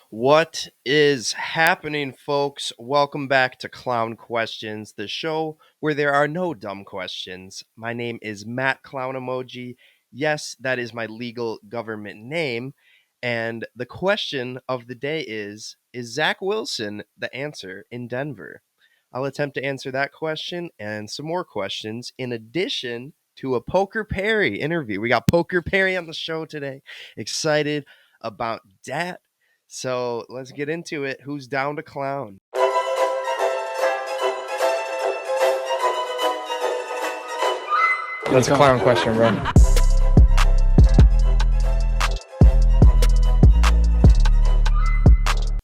What is happening, folks? Welcome back to Clown Questions, the show where there are no dumb questions. My name is Matt Clown Emoji. Yes, that is my legal government name. And the question of the day is Zach Wilson the answer in Denver? I'll attempt to answer that question and some more questions in addition to a Poker Perry interview. We got Poker Perry on the show today. Excited about that. So let's get into it. Who's down to clown? That's a clown question, bro.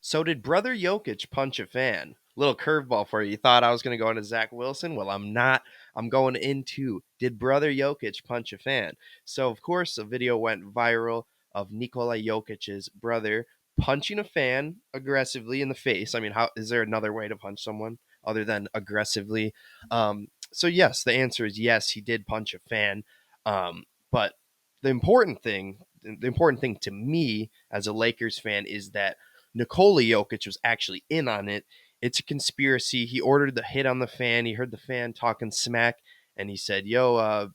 So did brother Jokic punch a fan? Little curveball for you. You thought I was going to go into Zach Wilson? Well, I'm not. I'm going into did brother Jokic punch a fan? So of course, a video went viral of Nikola Jokic's brother punching a fan aggressively in the face. I mean, how is there another way to punch someone other than aggressively? So yes, the answer is yes. He did punch a fan. But the important thing to me as a Lakers fan is that Nikola Jokic was actually in on it. It's a conspiracy. He ordered the hit on the fan. He heard the fan talking smack, and he said, "Yo,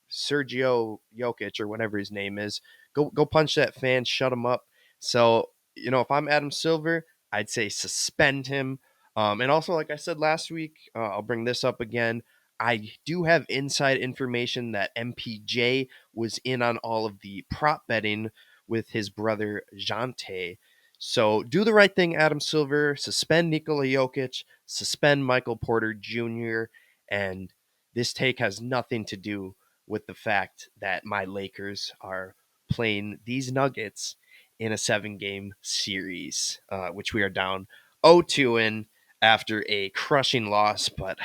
Sergio Jokic or whatever his name is, go punch that fan, shut him up." So if I'm Adam Silver, I'd say suspend him. And also, like I said last week, I'll bring this up again. I do have inside information that MPJ was in on all of the prop betting with his brother Jante. So do the right thing, Adam Silver. Suspend Nikola Jokic. Suspend Michael Porter Jr. And this take has nothing to do with the fact that my Lakers are playing these Nuggets in a 7-game series, which we are down 0-2 in after a crushing loss. But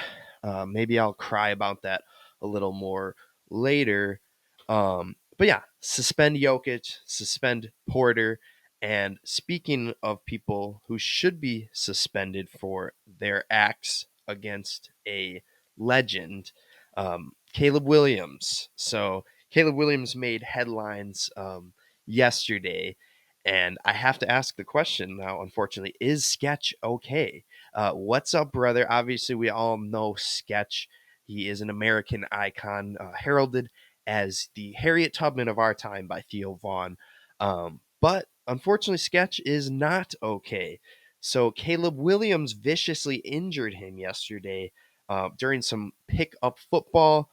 maybe I'll cry about that a little more later. But yeah, suspend Jokic, suspend Porter. And speaking of people who should be suspended for their acts against a legend, Caleb Williams. So Caleb Williams made headlines yesterday, and I have to ask the question now, unfortunately, is Sketch okay? What's up, brother? Obviously, we all know Sketch. He is an American icon, heralded as the Harriet Tubman of our time by Theo Vaughn. But unfortunately, Sketch is not okay. So Caleb Williams viciously injured him yesterday during some pick-up football.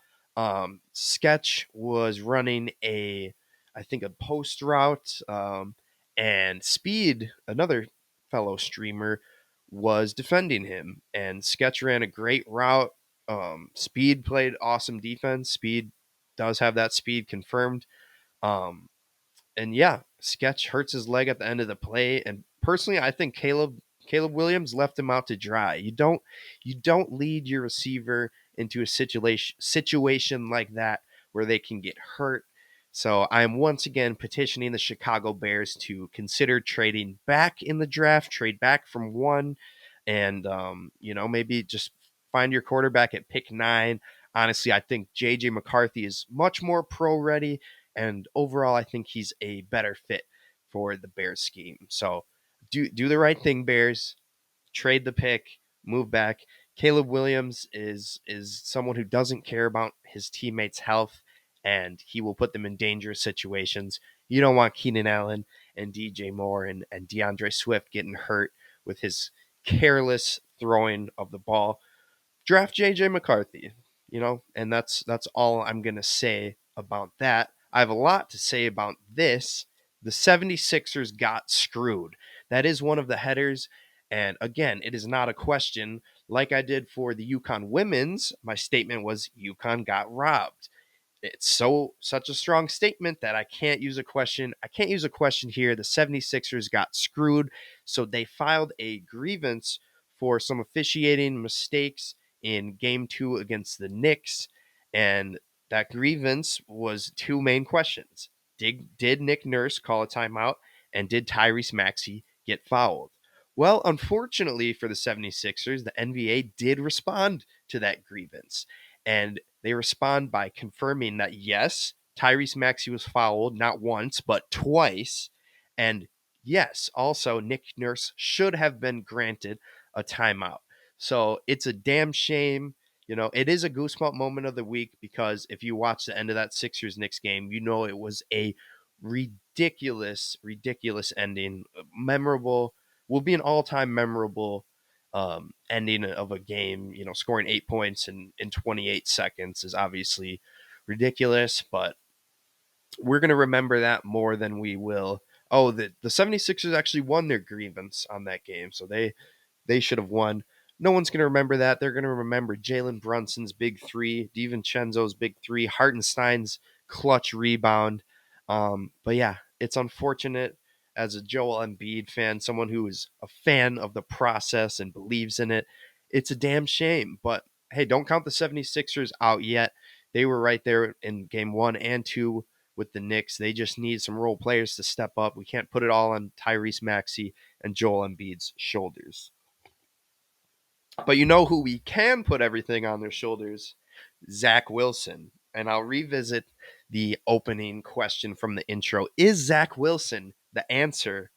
Sketch was running I think, a post route, and Speed, another fellow streamer, was defending him. And Sketch ran a great route. Speed played awesome defense. Speed does have that speed confirmed. Um, and yeah, Sketch hurts his leg at the end of the play. And personally, I think Caleb Williams left him out to dry. You don't lead your receiver into a situation like that where they can get hurt. So I am once again petitioning the Chicago Bears to consider trading back in the draft, trade back from 1, and maybe just find your quarterback at pick 9. Honestly, I think JJ McCarthy is much more pro ready, and overall, I think he's a better fit for the Bears scheme. So do the right thing, Bears. Trade the pick, move back. Caleb Williams is someone who doesn't care about his teammates' health, and he will put them in dangerous situations. You don't want Keenan Allen and DJ Moore and DeAndre Swift getting hurt with his careless throwing of the ball. Draft JJ McCarthy, and that's all I'm going to say about that. I have a lot to say about this. The 76ers got screwed. That is one of the headers. And again, it is not a question. Like I did for the UConn women's, my statement was UConn got robbed. It's such a strong statement that I can't use a question. I can't use a question here. The 76ers got screwed. So they filed a grievance for some officiating mistakes in game 2 against the Knicks. And that grievance was 2 main questions. Did Nick Nurse call a timeout? And did Tyrese Maxey get fouled? Well, unfortunately for the 76ers, the NBA did respond to that grievance. And they respond by confirming that, yes, Tyrese Maxey was fouled not once, but twice. And yes, also Nick Nurse should have been granted a timeout. So it's a damn shame. It is a goosebump moment of the week because if you watch the end of that Sixers Knicks game, it was a ridiculous, ridiculous ending. Memorable, will be an all time memorable ending of a game. Scoring 8 points in 28 seconds is obviously ridiculous, but we're going to remember that more than we will. Oh, the 76ers actually won their grievance on that game, so they should have won. No one's going to remember that. They're going to remember Jalen Brunson's big three, DiVincenzo's big three, Hartenstein's clutch rebound. But yeah, it's unfortunate as a Joel Embiid fan, someone who is a fan of the process and believes in it. It's a damn shame. But hey, don't count the 76ers out yet. They were right there in game 1 and 2 with the Knicks. They just need some role players to step up. We can't put it all on Tyrese Maxey and Joel Embiid's shoulders. But you know who we can put everything on their shoulders? Zach Wilson. And I'll revisit the opening question from the intro. Is Zach Wilson the answer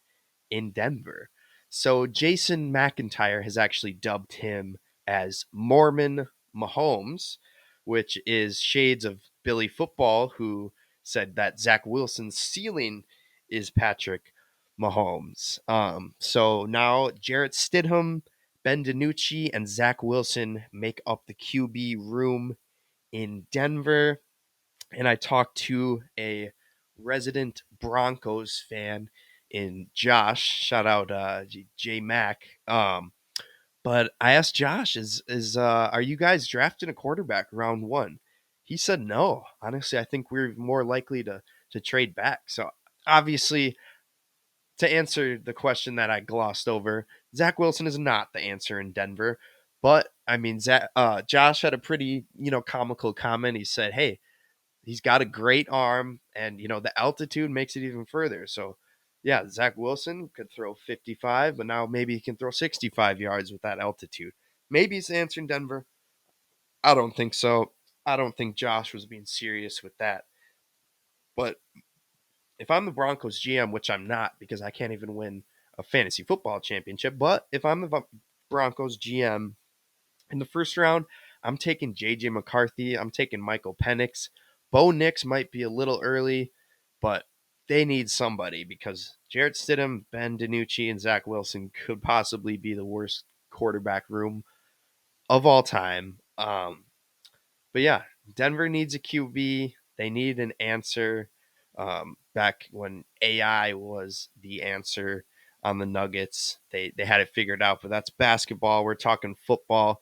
in Denver? So Jason McIntyre has actually dubbed him as Mormon Mahomes, which is shades of Billy Football, who said that Zach Wilson's ceiling is Patrick Mahomes. So now Jarrett Stidham, Ben DiNucci, and Zach Wilson make up the QB room in Denver. And I talked to a resident Broncos fan in Josh. Shout out J Mac. But I asked Josh, is are you guys drafting a quarterback round one? He said no. Honestly, I think we're more likely to trade back. So obviously, to answer the question that I glossed over, Zach Wilson is not the answer in Denver. But I mean, Josh had a pretty comical comment. He said, "Hey, he's got a great arm, and the altitude makes it even further." So, yeah, Zach Wilson could throw 55, but now maybe he can throw 65 yards with that altitude. Maybe he's the answer in Denver. I don't think so. I don't think Josh was being serious with that. But if I'm the Broncos GM, which I'm not because I can't even win a fantasy football championship, but if I'm the Broncos GM in the first round, I'm taking J.J. McCarthy. I'm taking Michael Penix. Bo Nix might be a little early, but they need somebody because Jarrett Stidham, Ben DiNucci, and Zach Wilson could possibly be the worst quarterback room of all time. But yeah, Denver needs a QB. They need an answer. Back when AI was the answer on the Nuggets, they had it figured out. But that's basketball. We're talking football.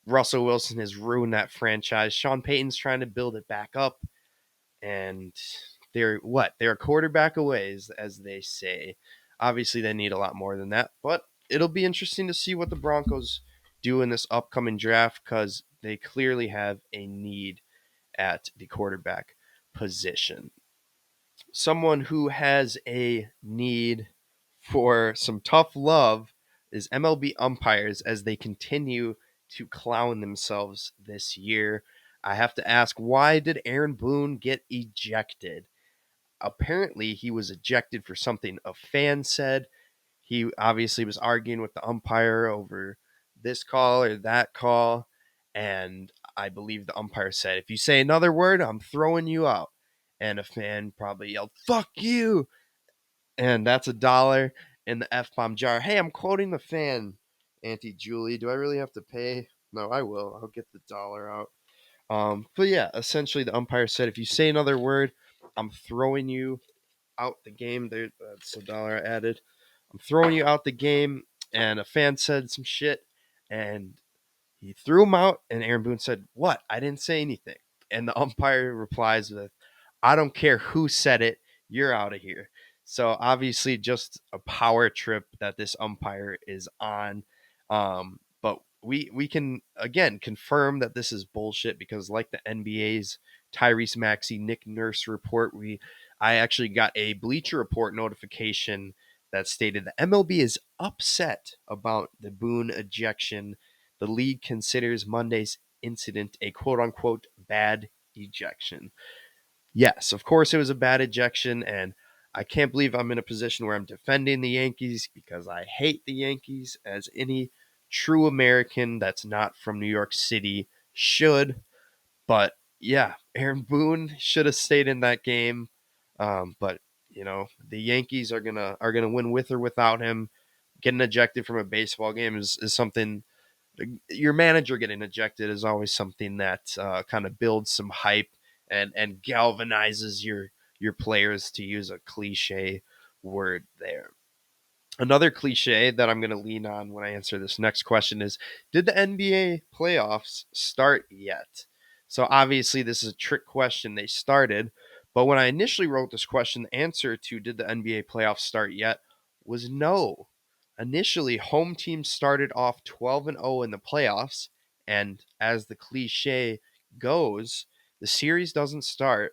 Russell Wilson has ruined that franchise. Sean Payton's trying to build it back up, and they're a quarterback away, as they say. Obviously, they need a lot more than that, but it'll be interesting to see what the Broncos do in this upcoming draft because they clearly have a need at the quarterback position. Someone who has a need for some tough love is MLB umpires as they continue to clown themselves this year. I have to ask, why did Aaron Boone get ejected? Apparently, he was ejected for something a fan said. He obviously was arguing with the umpire over this call or that call. And I believe the umpire said, if you say another word, I'm throwing you out. And a fan probably yelled, fuck you. And that's $1 in the F bomb jar. Hey, I'm quoting the fan, Auntie Julie. Do I really have to pay? No, I will. I'll get the dollar out. But yeah, essentially the umpire said, if you say another word, I'm throwing you out the game. That's $1 I added. I'm throwing you out the game. And a fan said some shit, and he threw him out. And Aaron Boone said, "What? I didn't say anything." And the umpire replies with, "I don't care who said it. You're out of here." So obviously, just a power trip that this umpire is on. But we can again confirm that this is bullshit because, like the NBA's Tyrese Maxey Nick Nurse report, I actually got a Bleacher Report notification that stated that MLB is upset about the Boone ejection. The league considers Monday's incident a quote-unquote bad ejection. Yes, of course it was a bad ejection, and I can't believe I'm in a position where I'm defending the Yankees because I hate the Yankees, as any true American that's not from New York City should. But yeah, Aaron Boone should have stayed in that game. But the Yankees are gonna win with or without him. Getting ejected from a baseball game is something. Your manager getting ejected is always something that kind of builds some hype and galvanizes your players, to use a cliche word there. Another cliche that I'm going to lean on when I answer this next question is, did the NBA playoffs start yet? So obviously this is a trick question. They started, but when I initially wrote this question, the answer to did the NBA playoffs start yet was no. Initially, home teams started off 12-0 in the playoffs, and as the cliche goes, the series doesn't start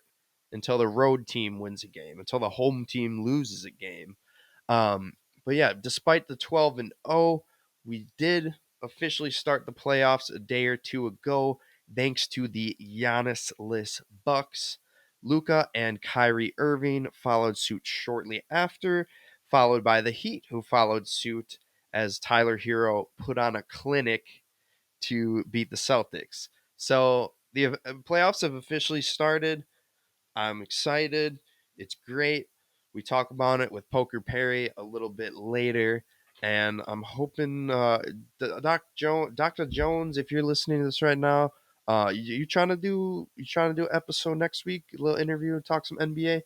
until the road team wins a game, until the home team loses a game. Um, but yeah, despite the 12-0, we did officially start the playoffs a day or two ago, thanks to the Giannis-less Bucks. Luka and Kyrie Irving followed suit shortly after, followed by the Heat, who followed suit as Tyler Hero put on a clinic to beat the Celtics. So the playoffs have officially started. I'm excited. It's great. We talk about it with Poker Perry a little bit later, and I'm hoping Dr. Jones, if you're listening to this right now, you trying to do episode next week, a little interview, talk some NBA.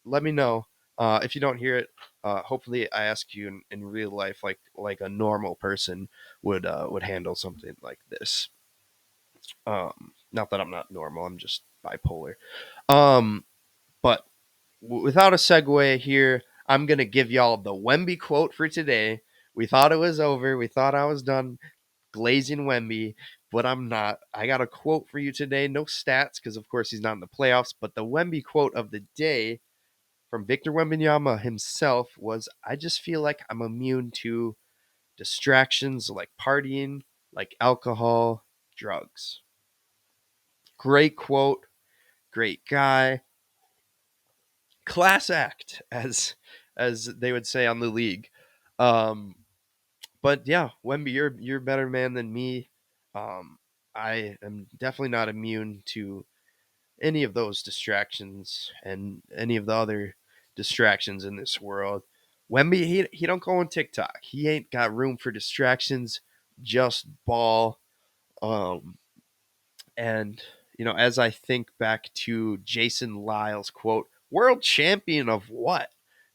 Let me know. If you don't hear it, hopefully I ask you in real life, like a normal person would handle something like this. Not that I'm not normal, I'm just bipolar. But without a segue here, I'm going to give y'all the Wemby quote for today. We thought it was over. We thought I was done glazing Wemby, but I'm not. I got a quote for you today. No stats, because of course he's not in the playoffs, but the Wemby quote of the day from Victor Wembanyama himself was, "I just feel like I'm immune to distractions like partying, like alcohol, drugs." Great quote. Great guy. Class act, as they would say on the league. Um, but yeah, Wemby, you're a better man than me. I am definitely not immune to any of those distractions and any of the other distractions in this world. Wemby, he don't go on TikTok. He ain't got room for distractions. Just ball. Um, and, as I think back to Jason Lyle's quote, world champion of what?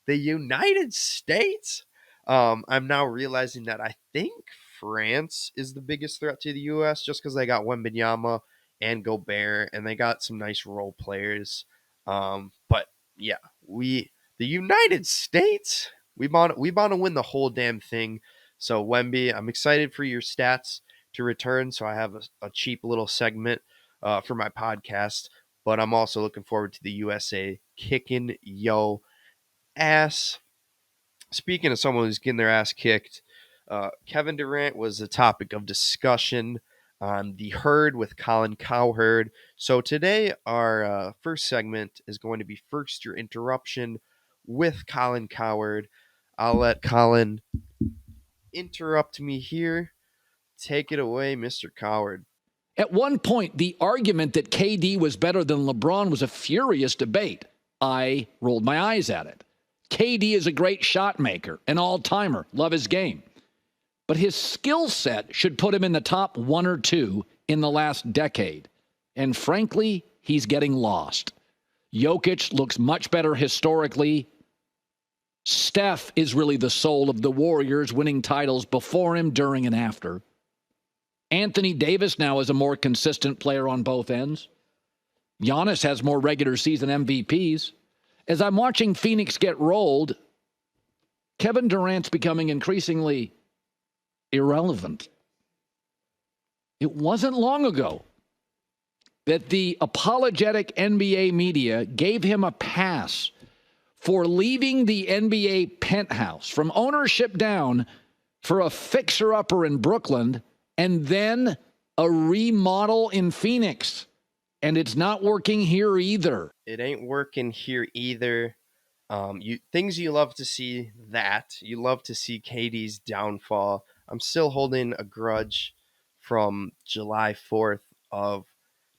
The United States? I'm now realizing that I think France is the biggest threat to the U.S. just because they got Wembanyama and Gobert, and they got some nice role players. But yeah, the United States, we want to win the whole damn thing. So Wemby, I'm excited for your stats to return, so I have a cheap little segment for my podcast. But I'm also looking forward to the USA kicking yo ass. Speaking of someone who's getting their ass kicked, Kevin Durant was the topic of discussion on the Herd with Colin Cowherd. So today, our first segment is going to be First Your Interruption with Colin Cowherd. I'll let Colin interrupt me here. Take it away, Mr. Cowherd. At one point, the argument that KD was better than LeBron was a furious debate. I rolled my eyes at it. KD is a great shot maker, an all-timer, love his game. But his skill set should put him in the top one or two in the last decade. And frankly, he's getting lost. Jokic looks much better historically. Steph is really the soul of the Warriors, winning titles before him, during, and after. Anthony Davis now is a more consistent player on both ends. Giannis has more regular season MVPs. As I'm watching Phoenix get rolled, Kevin Durant's becoming increasingly irrelevant. It wasn't long ago that the apologetic NBA media gave him a pass for leaving the NBA penthouse from ownership down for a fixer-upper in Brooklyn and then a remodel in Phoenix. And it's not working here either. It ain't working here either. You love to see that. You love to see KD's downfall. I'm still holding a grudge from July 4th of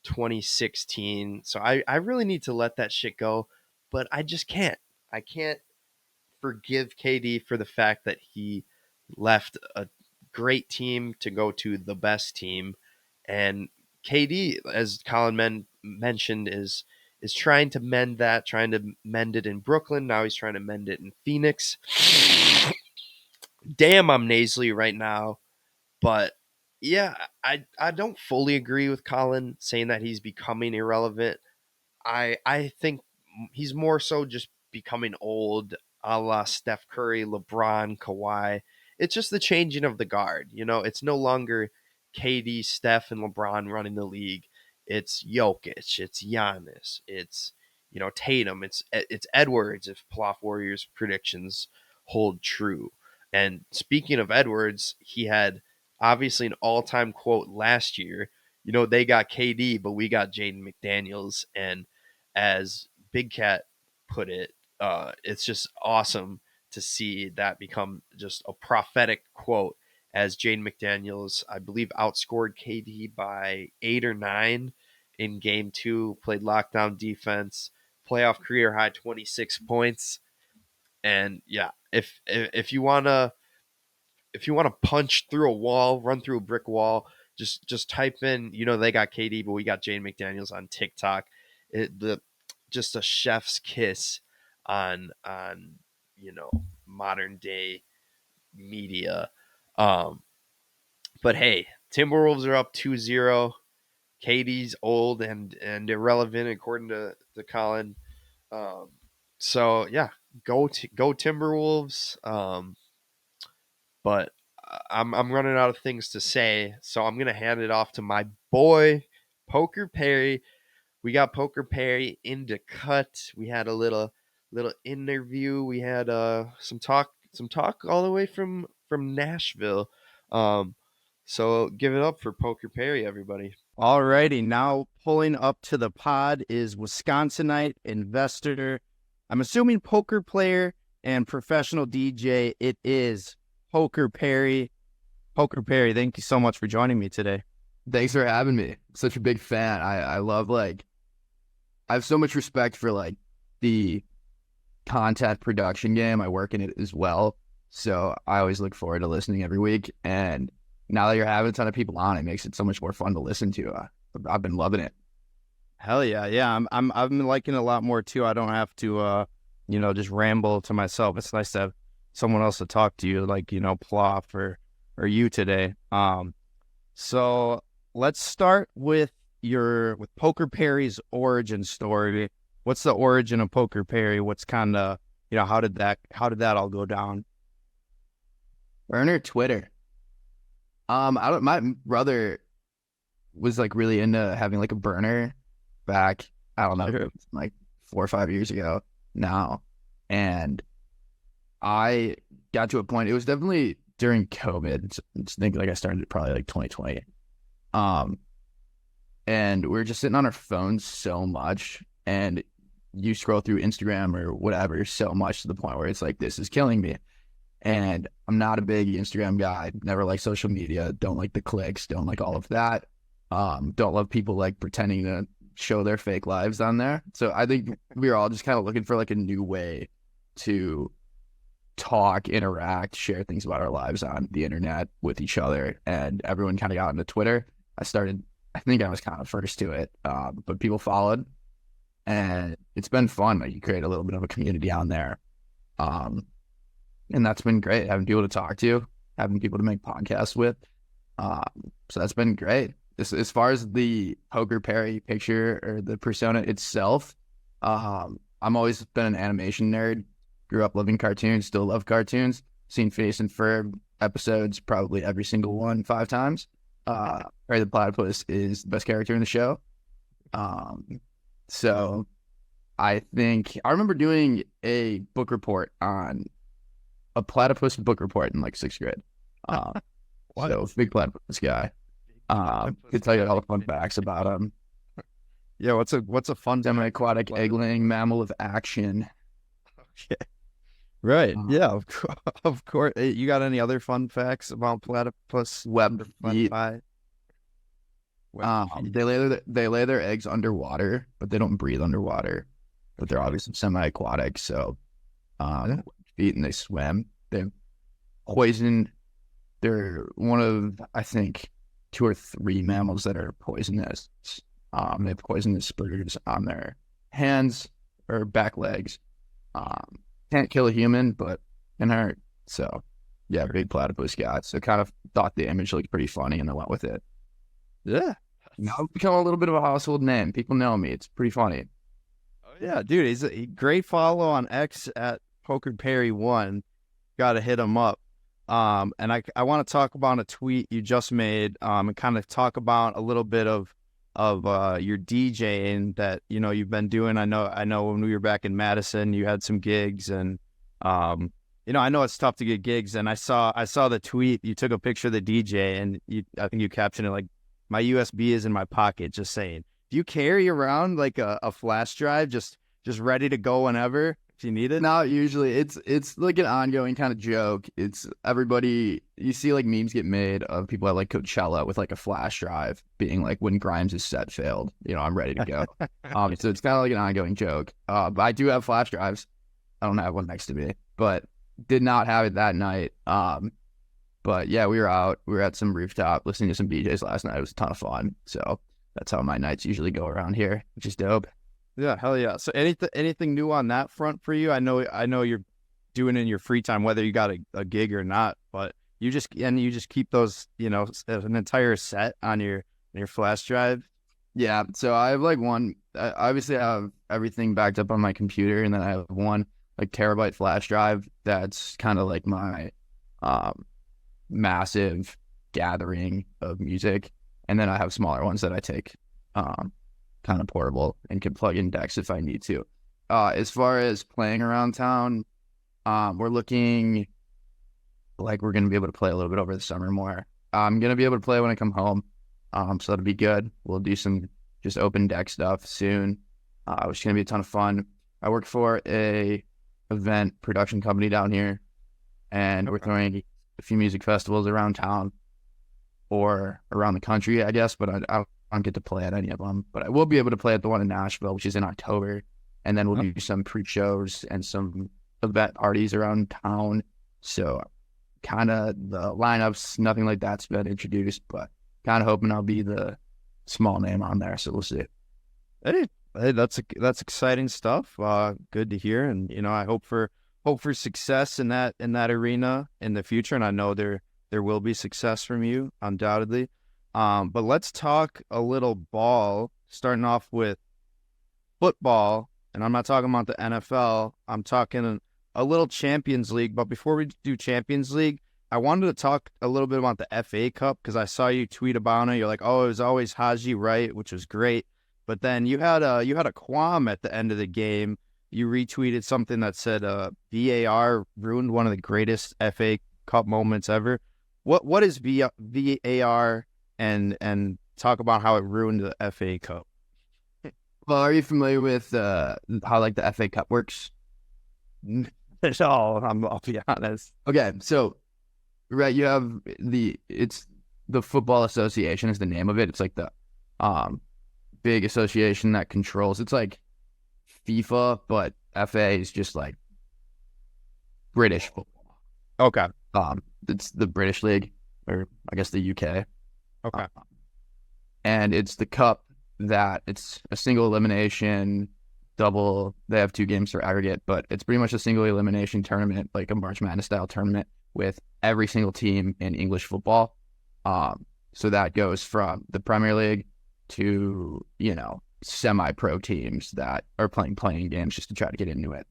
2016. So I really need to let that shit go, but I just can't. I can't forgive KD for the fact that he left a great team to go to the best team. And KD, as mentioned, is trying to mend that, trying to mend it in Brooklyn. Now he's trying to mend it in Phoenix. Damn, I'm nasally right now. But yeah, I don't fully agree with Colin saying that he's becoming irrelevant. I think he's more so just becoming old, a la Steph Curry, LeBron, Kawhi. It's just the changing of the guard. It's no longer KD, Steph, and LeBron running the league. It's Jokic, it's Giannis, it's Tatum, it's Edwards if Ploff Warriors predictions hold true. And speaking of Edwards, he had obviously an all-time quote last year. They got KD, but we got Jaden McDaniels, and as Big Cat put it, it's just awesome to see that become just a prophetic quote as Jaden McDaniels, I believe, outscored KD by 8 or 9 in game 2, played lockdown defense, playoff career high 26 points. And yeah, if you want to punch through a wall, run through a brick wall, just type in, they got KD, but we got Jaden McDaniels on TikTok. Just a chef's kiss on modern day media. But hey, Timberwolves are up 2-0. KD's old and irrelevant according to Colin. So yeah, go Timberwolves. But I'm running out of things to say, so I'm gonna hand it off to my boy Poker Perry. We got Poker Perry into cut. We had a little interview. We had some talk all the way from Nashville. So give it up for Poker Perry, everybody. Alrighty, now pulling up to the pod is Wisconsinite investor. I'm assuming poker player and professional DJ. It is Poker Perry. Poker Perry, thank you so much for joining me today. Thanks for having me. Such a big fan. I love, I have so much respect for the content production game. I work in it as well. So I always look forward to listening every week. And now that you're having a ton of people on, it makes it so much more fun to listen to. I've been loving it. Hell yeah. Yeah. I've been liking it a lot more too. I don't have to, just ramble to myself. It's nice to have someone else to talk to you, Ploff or you today. So let's start with Poker Perry's origin story. What's the origin of Poker Perry? What's kind of, how did that all go down? Burner Twitter. My brother was really into having a burner back, I don't know, 4 or 5 years ago now. And I got to a point, it was definitely during COVID. I think I started probably 2020. And we were just sitting on our phones so much, and you scroll through Instagram or whatever so much to the point where it's this is killing me. And I'm not a big Instagram guy, never like social media, don't like the clicks, don't like all of that. Don't love people pretending to show their fake lives on there. So I think we were all just kind of looking for a new way to talk, interact, share things about our lives on the internet with each other. And everyone kind of got into Twitter. I think I was kind of first to it, but people followed. And it's been fun. You create a little bit of a community on there. And that's been great, having people to talk to, having people to make podcasts with. So that's been great. As far as the Poker Perry picture or the persona itself, I'm always been an animation nerd. Grew up loving cartoons, still love cartoons. Seen Phineas and Ferb episodes, probably every single one 5 times. Perry the Platypus is the best character in the show. So I remember doing a book report on a platypus book report in 6th grade. So big platypus guy. Could tell you all the fun facts about him. Yeah, what's a fun Semi-aquatic egg-laying mammal of action. Right. Yeah. Of course. You got any other fun facts about platypus? Web feet. Pie? They lay their eggs underwater, but they don't breathe underwater. But they're obviously semi-aquatic, so feet, and they swim. They poison. They're one of, I think, 2 or 3 mammals that are poisonous. They have poisonous spurs on their hands or back legs. Can't kill a human, but can hurt. So, yeah, big platypus guy. So, kind of thought the image looked pretty funny, and I went with it. Yeah. Now I've become a little bit of a household name. People know me. It's pretty funny. Oh, yeah, dude. He's a great follow on X at PokerPerry1. Got to hit him up. And I want to talk about a tweet you just made, and kind of talk about a little bit of your DJing that, you know, you've been doing. I know when we were back in Madison, you had some gigs, and you know, I know it's tough to get gigs, and I saw the tweet. You took a picture of the DJ, and I think you captioned it like, "My USB is in my pocket," just saying. Do you carry around like a flash drive just ready to go whenever if you need it? Not usually. It's like an ongoing kind of joke. It's everybody, you see like memes get made of people at like Coachella with like a flash drive being like, when Grimes' set failed, you know, I'm ready to go. So it's kind of like an ongoing joke. But I do have flash drives. I don't have one next to me, but did not have it that night. But yeah, we were out. We were at some rooftop listening to some BJs last night. It was a ton of fun. So that's how my nights usually go around here, which is dope. Yeah, hell yeah. So anything new on that front for you? I know you're doing it in your free time, whether you got a gig or not, but you just keep those, you know, an entire set on your flash drive. Yeah. So I have like one, obviously I have everything backed up on my computer, and then I have one like terabyte flash drive that's kind of like my massive gathering of music. And then I have smaller ones that I take kind of portable and can plug in decks if I need to. As far as playing around town, we're looking like we're going to be able to play a little bit over the summer more. I'm going to be able to play when I come home, so that'll be good. We'll do some just open deck stuff soon, which is going to be a ton of fun. I work for a event production company down here, and we're throwing a few music festivals around town or around the country, I guess, but I don't get to play at any of them. But I will be able to play at the one in Nashville, which is in October, and then we'll do some pre-shows and some event parties around town. So kind of the lineups, nothing like that's been introduced, but kind of hoping I'll be the small name on there. So we'll see. Hey, that's exciting stuff. Good to hear, and you know, I hope for success in that arena in the future, and I know there will be success from you, undoubtedly. But let's talk a little ball, starting off with football, and I'm not talking about the NFL. I'm talking a little Champions League. But before we do Champions League, I wanted to talk a little bit about the FA Cup, because I saw you tweet about it. You're like, oh, it was always Haji right, which was great. But then you had a qualm at the end of the game. You retweeted something that said VAR ruined one of the greatest FA Cup moments ever. What is VAR, and talk about how it ruined the FA Cup? Well, are you familiar with how like the FA Cup works? No, I'll be honest. Okay, so right, you have it's the Football Association is the name of it. It's like the big association that controls. It's like FIFA, but FA is just like British football. Okay. It's the British League, or I guess the UK. Okay. And it's the cup that it's a single elimination, double. They have 2 games for aggregate, but it's pretty much a single elimination tournament, like a March Madness style tournament with every single team in English football. So that goes from the Premier League to, you know, semi-pro teams that are playing games just to try to get into it.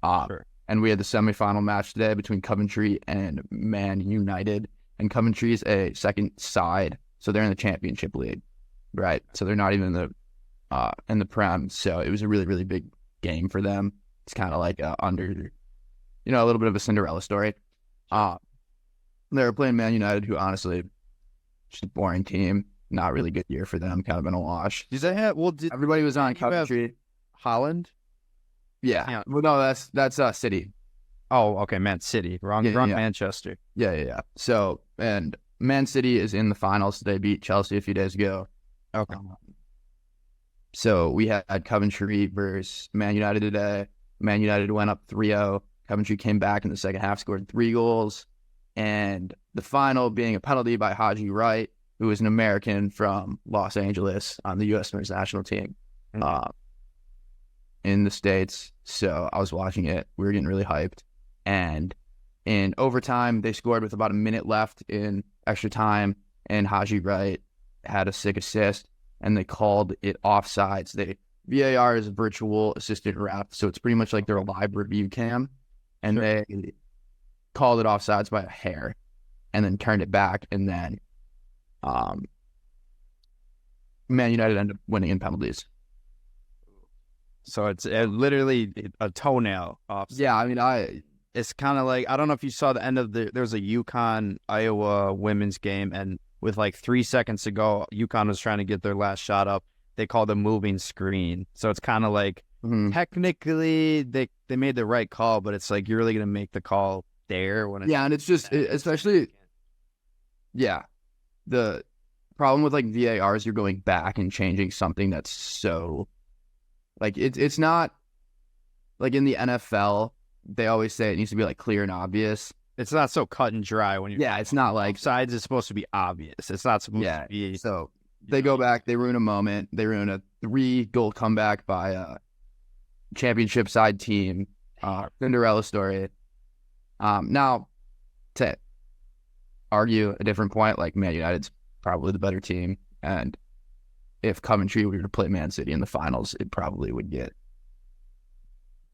Sure. And we had the semifinal match today between Coventry and Man United. And Coventry is a second side, so they're in the Championship League, right? So they're not even in the Prem. So it was a really, really big game for them. It's kind of like a little bit of a Cinderella story. They were playing Man United, who honestly, just a boring team. Not really good year for them. Kind of been a wash. Did they have? Well, everybody was on Coventry. Holland? Yeah. Well, no, that's City. Oh, okay, Man City. Wrong Manchester. Yeah. So, and Man City is in the finals. They beat Chelsea a few days ago. Okay. So we had Coventry versus Man United today. Man United went up 3-0. Coventry came back in the second half, scored 3 goals. And the final being a penalty by Haji Wright, who is an American from Los Angeles on the U.S. men's national team in the States. So I was watching it. We were getting really hyped. And in overtime, they scored with about a minute left in extra time. And Haji Wright had a sick assist. And they called it offsides. VAR is a virtual assistant ref, so it's pretty much like their live review cam. And they called it offsides by a hair and then turned it back. And then Man United ended up winning in penalties. So it's literally a toenail off. Yeah, I mean, it's kind of like, I don't know if you saw the end of there was a UConn-Iowa women's game, and with like 3 seconds to go, UConn was trying to get their last shot up. They called a moving screen. So it's kind of like, technically, they made the right call, but it's like, you're really going to make the call there when it's... Yeah, and it's just, especially... Yeah. The problem with like VAR is you're going back and changing something that's so... Like, it's not... Like in the NFL, they always say it needs to be like clear and obvious. It's not so cut and dry when you're... Yeah, it's not like... Sides is supposed to be obvious. It's not supposed to be... So they go back, they ruin a moment. They ruin a 3-goal comeback by a championship side team. Cinderella story. Now, to argue a different point, like Man United's probably the better team. And if Coventry were to play Man City in the finals, it probably would get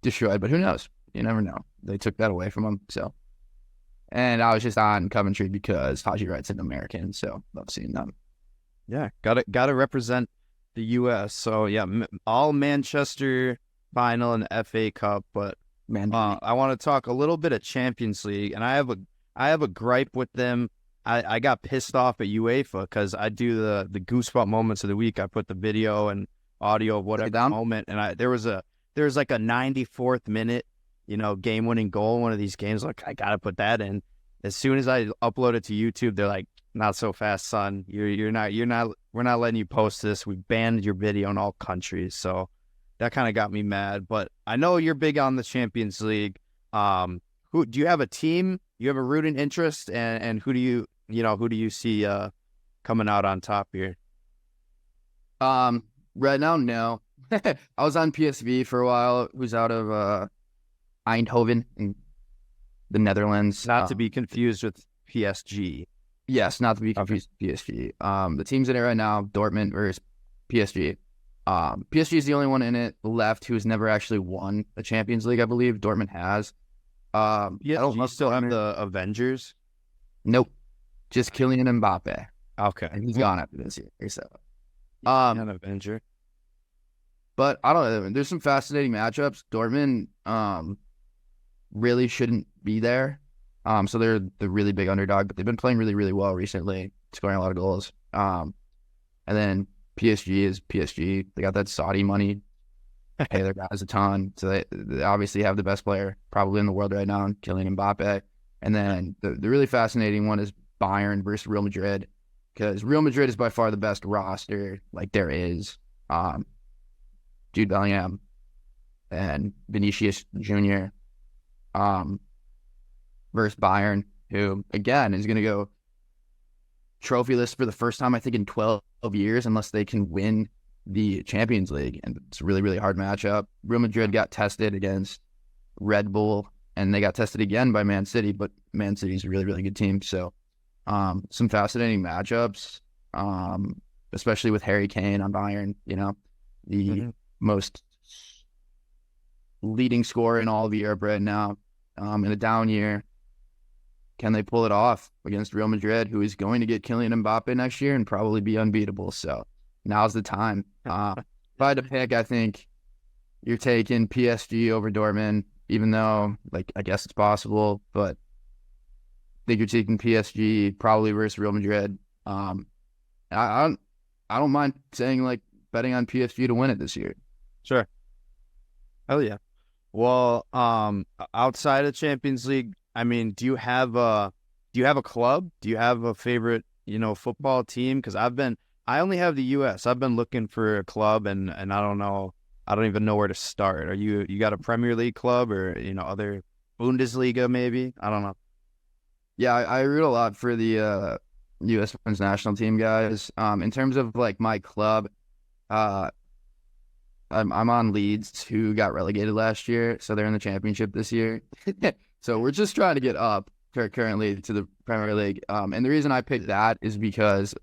destroyed. But who knows? You never know. They took that away from them, so... And I was just on Coventry because Haji Wright's an American, so love seeing them. Yeah, gotta represent the U.S. So yeah, all Manchester final and FA Cup, but I want to talk a little bit of Champions League, and I have a gripe with them. I got pissed off at UEFA because I do the Goosebump moments of the week. I put the video and audio of whatever moment, and there was like a 94th minute, game-winning goal in one of these games. Like, I gotta put that in. As soon as I upload it to YouTube, they're like, "Not so fast, son. We're not letting you post this. We banned your video in all countries." So that kind of got me mad. But I know you're big on the Champions League. Who do you have a team? You have a rooting interest, and who do you see coming out on top here? Right now, no. I was on PSV for a while. Who's out of Eindhoven in the Netherlands. Not to be confused with PSG. Yes, not to be confused with PSG. The teams in it right now, Dortmund versus PSG. PSG is the only one in it left who's never actually won a Champions League, I believe. Dortmund has. I don't know. Still have the Avengers? Nope. Just Kylian Mbappe. Okay. And he's gone after this year. So. An Avenger. But I don't know. There's some fascinating matchups. Dortmund really shouldn't be there. So they're the really big underdog, but they've been playing really, really well recently, scoring a lot of goals. And then PSG is PSG. They got that Saudi money, pay their guys a ton. So they obviously have the best player probably in the world right now, Kylian Mbappe. And then the really fascinating one is Bayern versus Real Madrid, because Real Madrid is by far the best roster like there is. Jude Bellingham and Vinicius Jr. Versus Bayern, who, again, is going to go trophyless for the first time, I think, in 12 years, unless they can win the Champions League. And it's a really, really hard matchup. Real Madrid got tested against Red Bull, and they got tested again by Man City, but Man City's a really, really good team. So some fascinating matchups, especially with Harry Kane on Bayern, the most leading scorer in all of Europe right now. In a down year, can they pull it off against Real Madrid, who is going to get Kylian Mbappe next year and probably be unbeatable? So now's the time. If I had to pick, I think you're taking PSG over Dortmund, even though, I guess it's possible, but I think you're taking PSG probably versus Real Madrid. I don't mind saying, betting on PSG to win it this year. Sure. Hell yeah. Well, outside of Champions League, I mean, do you have a club? Do you have a favorite, football team? Because I only have the U.S. I've been looking for a club, and I don't know, I don't even know where to start. You got a Premier League club or other Bundesliga maybe? I don't know. Yeah, I root a lot for the U.S. men's national team guys. In terms of like my club, uh, I'm on Leeds, who got relegated last year, so they're in the championship this year. So we're just trying to get up currently to the Premier League. And the reason I picked that is because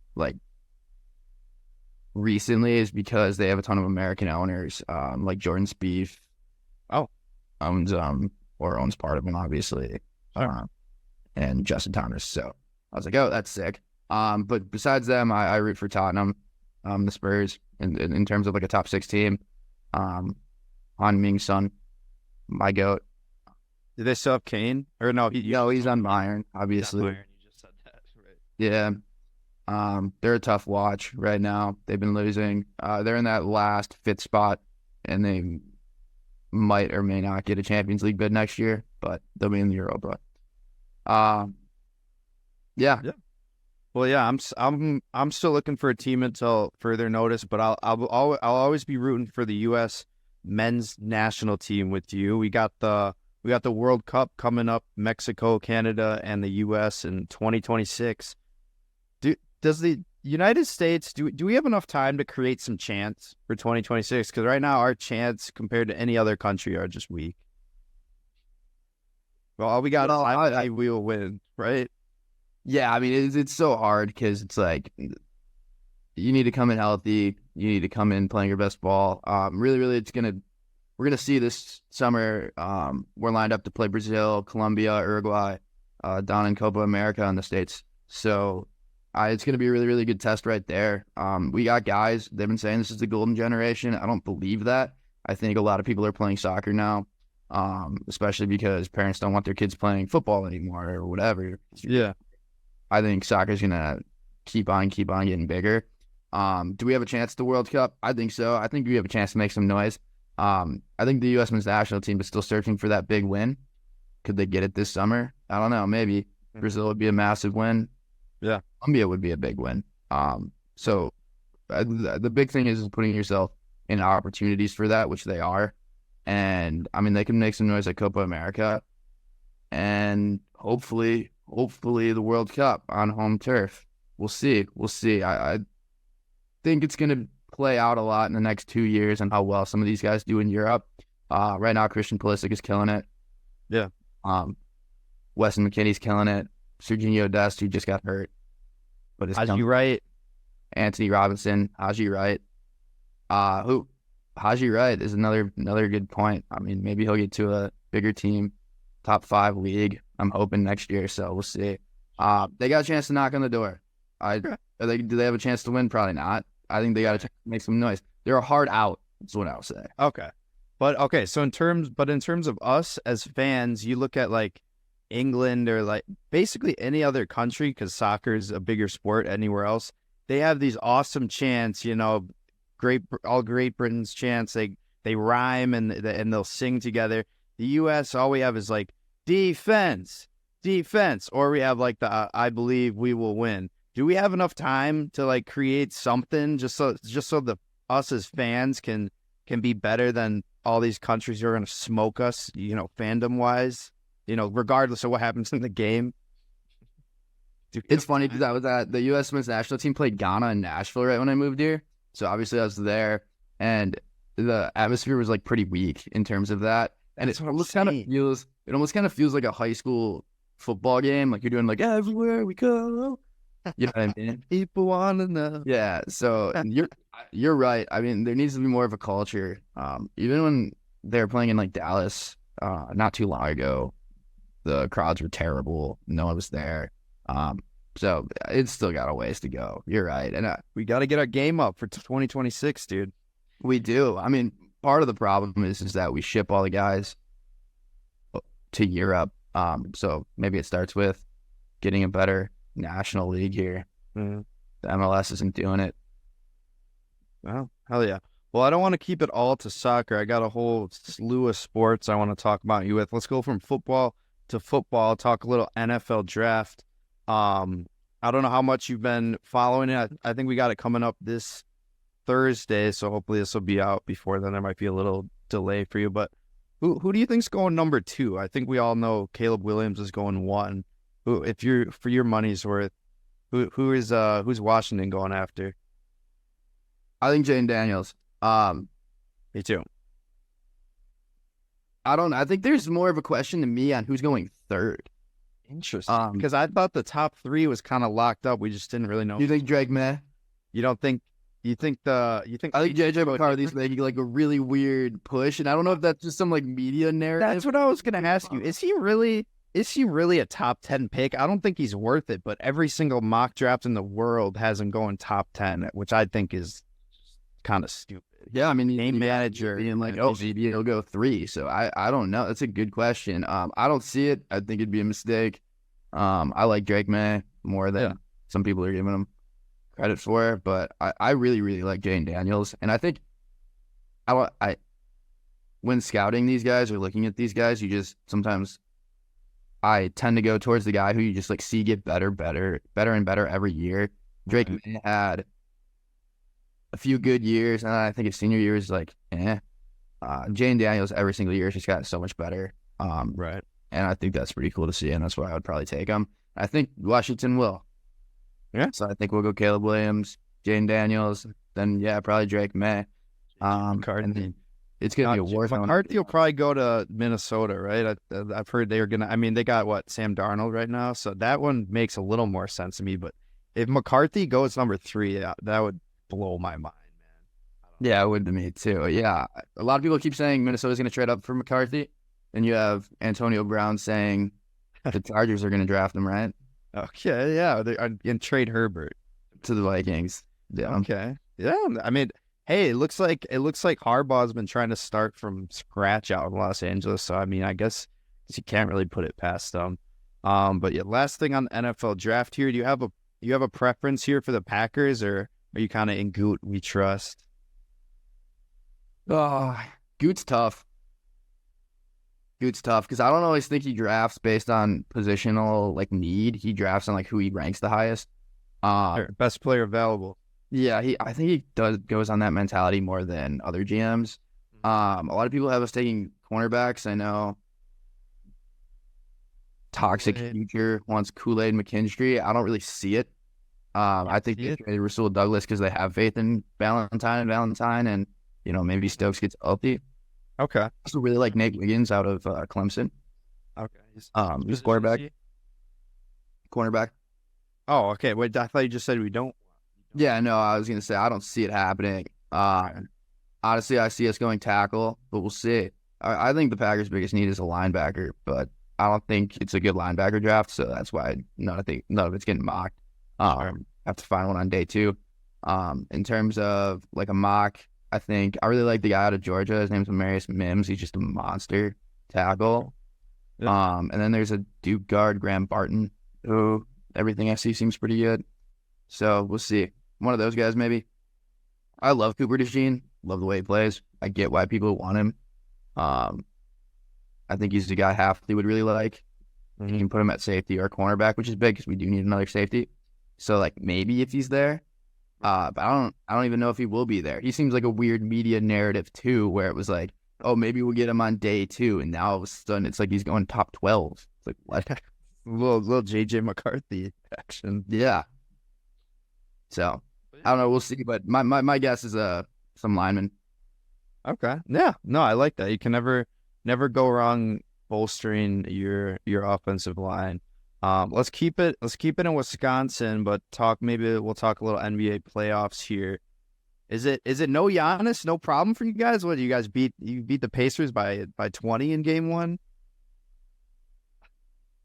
because they have a ton of American owners, like Jordan Spieth. Oh, owns part of them, obviously. And Justin Thomas. So I was like, oh, that's sick. But besides them, I root for Tottenham, the Spurs, in terms of like a top 6 team. Han Ming's son, my goat. did they still have Kane? Or no, He's on Bayern, obviously. You just said that, right? Yeah. They're a tough watch right now. They've been losing. They're in that last 5th spot, and they might or may not get a Champions League bid next year, but they'll be in the Europa. Yeah. Well, yeah, I'm still looking for a team until further notice, but I'll always be rooting for the U.S. men's national team with you. We got the World Cup coming up, Mexico, Canada, and the U.S. in 2026. Does the United States do we have enough time to create some chants for 2026? Because right now our chants compared to any other country are just weak. Well, all we got is we will win, right? Yeah, I mean, it's so hard because it's like you need to come in healthy. You need to come in playing your best ball. Really, we're gonna see this summer. We're lined up to play Brazil, Colombia, Uruguay, down in Copa America in the States. So it's gonna be a really, really good test right there. We got guys. They've been saying this is the golden generation. I don't believe that. I think a lot of people are playing soccer now, especially because parents don't want their kids playing football anymore or whatever. Yeah. I think soccer's going to keep on getting bigger. Do we have a chance at the World Cup? I think so. I think we have a chance to make some noise. I think the U.S. men's national team is still searching for that big win. Could they get it this summer? I don't know. Maybe. Brazil would be a massive win. Yeah. Colombia would be a big win. So the big thing is putting yourself in opportunities for that, which they are. And, I mean, they can make some noise at Copa America. And hopefully the World Cup on home turf. We'll see. I think it's going to play out a lot in the next 2 years and how well some of these guys do in Europe. Right now, Christian Pulisic is killing it. Yeah. Weston McKennie's killing it. Serginho Dest, who just got hurt. But it's Haji Wright. Anthony Robinson, Haji Wright. Haji Wright is another good point. I mean, maybe he'll get to a bigger team, top 5 league. I'm hoping next year, so we'll see. They got a chance to knock on the door. Do they have a chance to win? Probably not. I think they got a chance to make some noise. They're a hard out. That's what I'll say. Okay. So in terms of us as fans, you look at like England or like basically any other country, because soccer is a bigger sport anywhere else. They have these awesome chants, Great Britain's chants. They rhyme and they'll sing together. The U.S., all we have is like defense, or we have like the I believe we will win. Do we have enough time to like create something just so us as fans can be better than all these countries who are going to smoke us, fandom wise, regardless of what happens in the game? It's funny because I was at the U.S. men's national team played Ghana in Nashville right when I moved here. So obviously I was there, and the atmosphere was like pretty weak in terms of that. And it almost kind of feels like a high school football game. Like you're doing like everywhere we go. You know what I mean? People want to know. Yeah. So you're right. I mean, there needs to be more of a culture. Even when they were playing in like Dallas, not too long ago, the crowds were terrible. No one was there. So it's still got a ways to go. You're right. And We got to get our game up for 2026, dude. We do. I mean, part of the problem is that we ship all the guys to Europe. So maybe it starts with getting a better national league here. Mm-hmm. The MLS isn't doing it. Oh, hell yeah. Well, I don't want to keep it all to soccer. I got a whole slew of sports I want to talk about you with. Let's go from football to football, talk a little NFL draft. I don't know how much you've been following it. I think we got it coming up this Thursday, so hopefully this will be out before then. There might be a little delay for you, but who do you think's going number 2? I think we all know Caleb Williams is going 1. Who, if you're for your money's worth, who's Washington going after? I think Jane Daniels. Me too. I don't know. I think there's more of a question to me on who's going third. Interesting. Because I thought the top 3 was kind of locked up. We just didn't really know. You think Drake May? You don't think? You think I think JJ McCarthy's making like a really weird push, and I don't know if that's just some like media narrative. That's what I was going to ask you. Is he really a top 10 pick? I don't think he's worth it, but every single mock draft in the world has him going top 10, which I think is kind of stupid. Yeah, I mean, name manager being like, oh, maybe he'll go 3. So I don't know. That's a good question. I don't see it. I think it'd be a mistake. I like Drake May more than some people are giving him credit for, but I really, really like Jane Daniels. And I think when scouting these guys or looking at these guys, sometimes I tend to go towards the guy who you just like see get better and better every year. Drake May had a few good years, and I think his senior year is like, Jane Daniels every single year she's gotten so much better. Right. And I think that's pretty cool to see, and that's why I would probably take him. I think Washington will. Yeah. So I think we'll go Caleb Williams, Jane Daniels, then probably Drake May. McCarthy. It's gonna be a war. McCarthy will probably go to Minnesota, right? I've heard they were gonna. I mean, they got Sam Darnold right now, so that one makes a little more sense to me. But if McCarthy goes number 3, that would blow my mind, man. Yeah, it would to me too. Yeah, a lot of people keep saying Minnesota's gonna trade up for McCarthy, and you have Antonio Brown saying the Chargers are gonna draft him, right? Okay, yeah, and trade Herbert to the Vikings. Yeah. Okay. Yeah, I mean, hey, it looks like Harbaugh's been trying to start from scratch out in Los Angeles. So I mean, I guess you can't really put it past them. But yeah, last thing on the NFL draft here, do you have a preference here for the Packers, or are you kind of in Goot we trust? Goot's tough. Goot's tough because I don't always think he drafts based on positional like need. He drafts on like who he ranks the highest. Best player available. Yeah, I think he goes on that mentality more than other GMs. A lot of people have us taking cornerbacks. I know Toxic Future wants Kool-Aid McKinstry. I don't really see it. I think they traded Rasul Douglas because they have faith in Valentine, and maybe Stokes gets healthy. Okay. I also really like Nate Wiggins out of Clemson. Okay. He's cornerback. Oh, okay. Wait, I thought you just said we don't. Yeah, no, I was going to say I don't see it happening. Honestly, I see us going tackle, but we'll see. I think the Packers' biggest need is a linebacker, but I don't think it's a good linebacker draft, so that's why none of it's getting mocked. Have to find one on day 2. In terms of like a mock, I think I really like the guy out of Georgia. His name's Marius Mims. He's just a monster tackle. Yeah. And then there's a Duke guard, Graham Barton, who everything I see seems pretty good. So we'll see. One of those guys, maybe. I love Cooper DeJean. Love the way he plays. I get why people want him. I think he's the guy Hafley would really like. You can put him at safety or cornerback, which is big because we do need another safety. So like maybe if he's there. But I don't even know if he will be there. He seems like a weird media narrative too, where it was like, oh, maybe we'll get him on day 2, and now all of a sudden it's like he's going top 12. It's like what? little JJ McCarthy action. Yeah. So I don't know. We'll see. But my guess is some lineman. Okay. Yeah. No, I like that. You can never go wrong bolstering your offensive line. Let's keep it in Wisconsin, but we'll talk a little NBA playoffs here. Is it no Giannis, no problem for you guys? What, you guys beat the Pacers by 20 in game 1?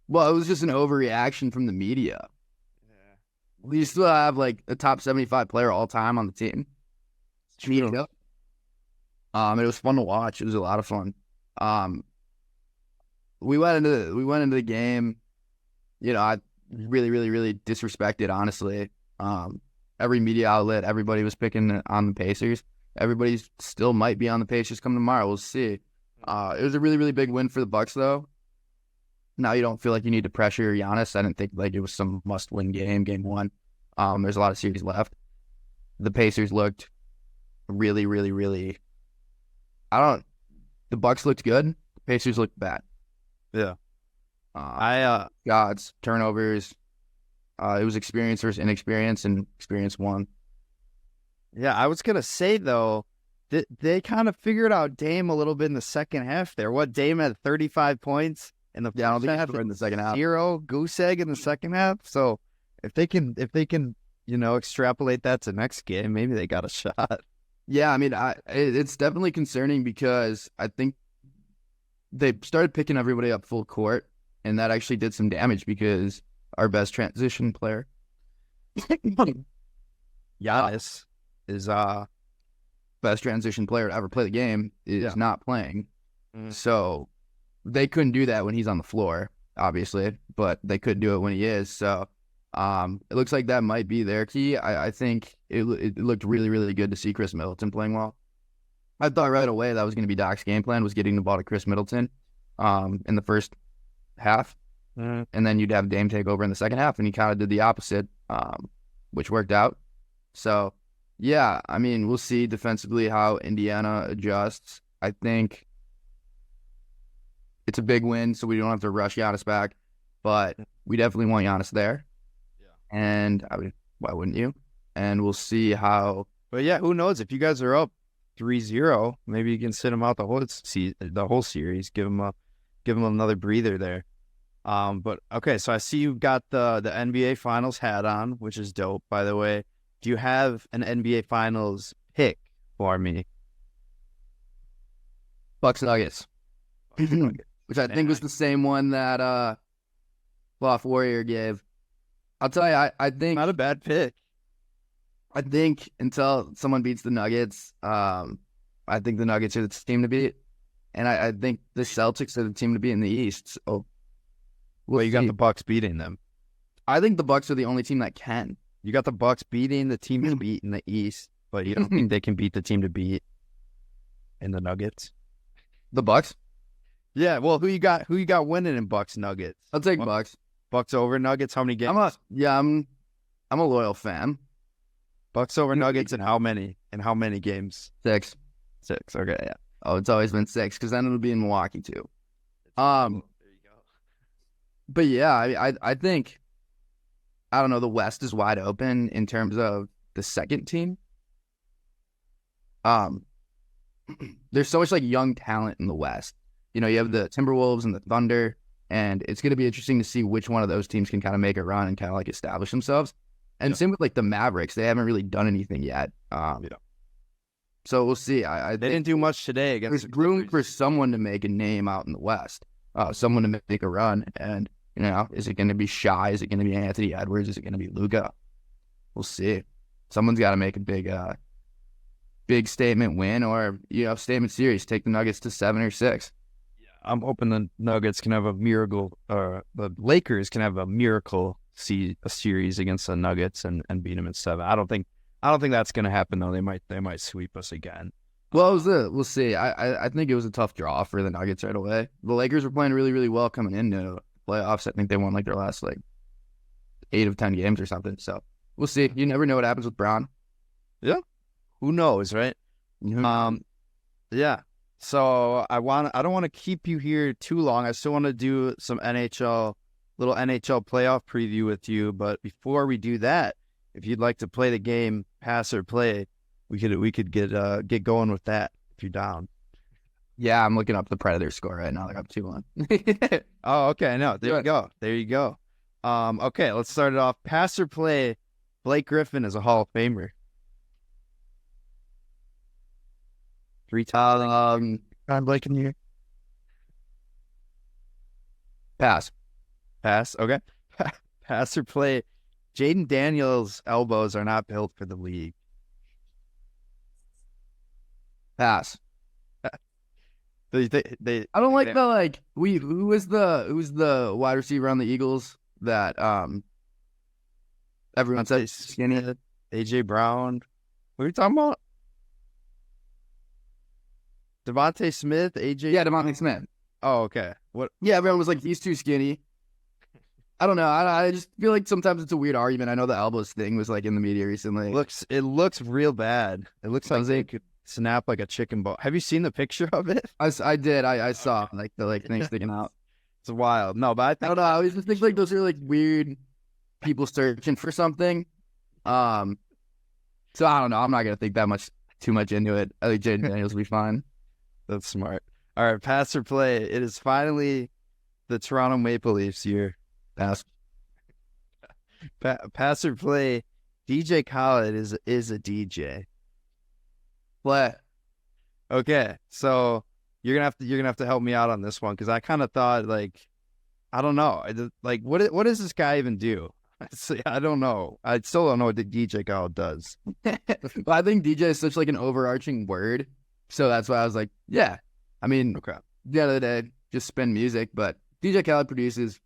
Well, it was just an overreaction from the media. Yeah. We still have like a top 75 player all time on the team. It's true. It was fun to watch. It was a lot of fun. We went into the game. I really, really, really disrespected, honestly. Every media outlet, everybody was picking on the Pacers. everybody still might be on the Pacers come tomorrow. We'll see. It was a really, really big win for the Bucks, though. Now you don't feel like you need to pressure Giannis. I didn't think like it was some must-win game 1. There's a lot of series left. The Pacers looked really, really, really. The Bucks looked good. The Pacers looked bad. Yeah. Gods, turnovers. It was experience versus inexperience, and experience won. Yeah, I was gonna say though, they kind of figured out Dame a little bit in the second half there. What, Dame had 35 points in the I don't first think half, in the second half. 0 goose egg in the second half. So if they can, extrapolate that to next game, maybe they got a shot. Yeah, I mean, it's definitely concerning because I think they started picking everybody up full court, and that actually did some damage because our best transition player, Giannis, is best transition player to ever play the game, is not playing. Mm. So they couldn't do that when he's on the floor, obviously, but they could do it when he is. So it looks like that might be their key. I think it looked really, really good to see Chris Middleton playing well. I thought right away that was going to be Doc's game plan, was getting the ball to Chris Middleton in the first half. Mm. And then you'd have Dame take over in the second half, and he kind of did the opposite, which worked out. So, yeah, I mean, we'll see defensively how Indiana adjusts. I think it's a big win, so we don't have to rush Giannis back, but we definitely want Giannis there. Yeah. And why wouldn't you? And we'll see how. But yeah, who knows? If you guys are up 3-0, maybe you can sit him out the whole series. Give him another breather there. But okay, so I see you've got the NBA Finals hat on, which is dope, by the way. Do you have an NBA Finals pick for me? Bucks Nuggets. Which I think was the same one that Loft Warrior gave. I'll tell you, I think Not a bad pick. I think until someone beats the Nuggets, I think the Nuggets are the team to beat. And I think the Celtics are the team to beat in the East. So Well, you got the Bucks beating them. I think the Bucks are the only team that can. You got the Bucks beating the team to beat in the East, but you don't think they can beat the team to beat in the Nuggets? The Bucks? Yeah, well, who you got winning in Bucks Nuggets? I'll take Bucks. Bucks over Nuggets, how many games? I'm a loyal fan. Bucks over Nuggets in how many? In how many games? 6. 6, okay, yeah. Oh, it's always been 6, because then it'll be in Milwaukee too. There you go. But yeah, I think, I don't know, the West is wide open in terms of the second team. There's so much like young talent in the West. You know, you have the Timberwolves and the Thunder, and it's going to be interesting to see which one of those teams can kind of make a run and kind of like establish themselves. And same with like the Mavericks, they haven't really done anything yet. So we'll see. They didn't do much today against. There's room for someone to make a name out in the West, someone to make a run. And you know, is it going to be Shai? Is it going to be Anthony Edwards? Is it going to be Luka? We'll see. Someone's got to make a big statement win, or statement series. Take the Nuggets to 7 or 6. I'm hoping the Nuggets can have a miracle, or the Lakers can have a miracle series against the Nuggets and beat them in 7. I don't think that's going to happen though. They might sweep us again. Well, we'll see. I think it was a tough draw for the Nuggets right away. The Lakers were playing really, really well coming into playoffs. I think they won like their last 8 of 10 games or something. So we'll see. You never know what happens with Brown. Yeah, who knows, right? Yeah. So I don't want to keep you here too long. I still want to do some little NHL playoff preview with you. But before we do that, if you'd like to play the game, pass or play, we could get going with that if you're down. Yeah, I'm looking up the Predators score right now. They're up 2-1. Oh, okay. No, there you go. Okay, let's start it off. Pass or play, Blake Griffin is a Hall of Famer. 3 times. I'm Blake in here. Pass. Okay. Pass or play, Jaden Daniels' elbows are not built for the league. Pass. I don't like who was the wide receiver on the Eagles that everyone said skinny? AJ Brown. What are you talking about? Devontae Smith, AJ. Yeah, Devontae Smith. Oh, okay. What? Yeah, everyone was like, he's too skinny. I don't know. I just feel like sometimes it's a weird argument. I know the elbows thing was like in the media recently. It looks real bad. It looks like they could snap like a chicken bone. Have you seen the picture of it? I did. I saw like the thing sticking out. It's wild. No, but I don't know. I always just think like those are like weird people searching for something. So I don't know. I'm not gonna think too much into it. I think Jaden Daniels will be fine. That's smart. All right, pass or play. It is finally the Toronto Maple Leafs year. Pass. Pass or play. DJ Khaled is a DJ. Play. Okay, so you're gonna have to help me out on this one because I kind of thought like, I don't know, like what does this guy even do? I don't know. I still don't know what the DJ Khaled does. But I think DJ is such like an overarching word, so that's why I was like, yeah. I mean, Okay. the other day, just spin music, but DJ Khaled produces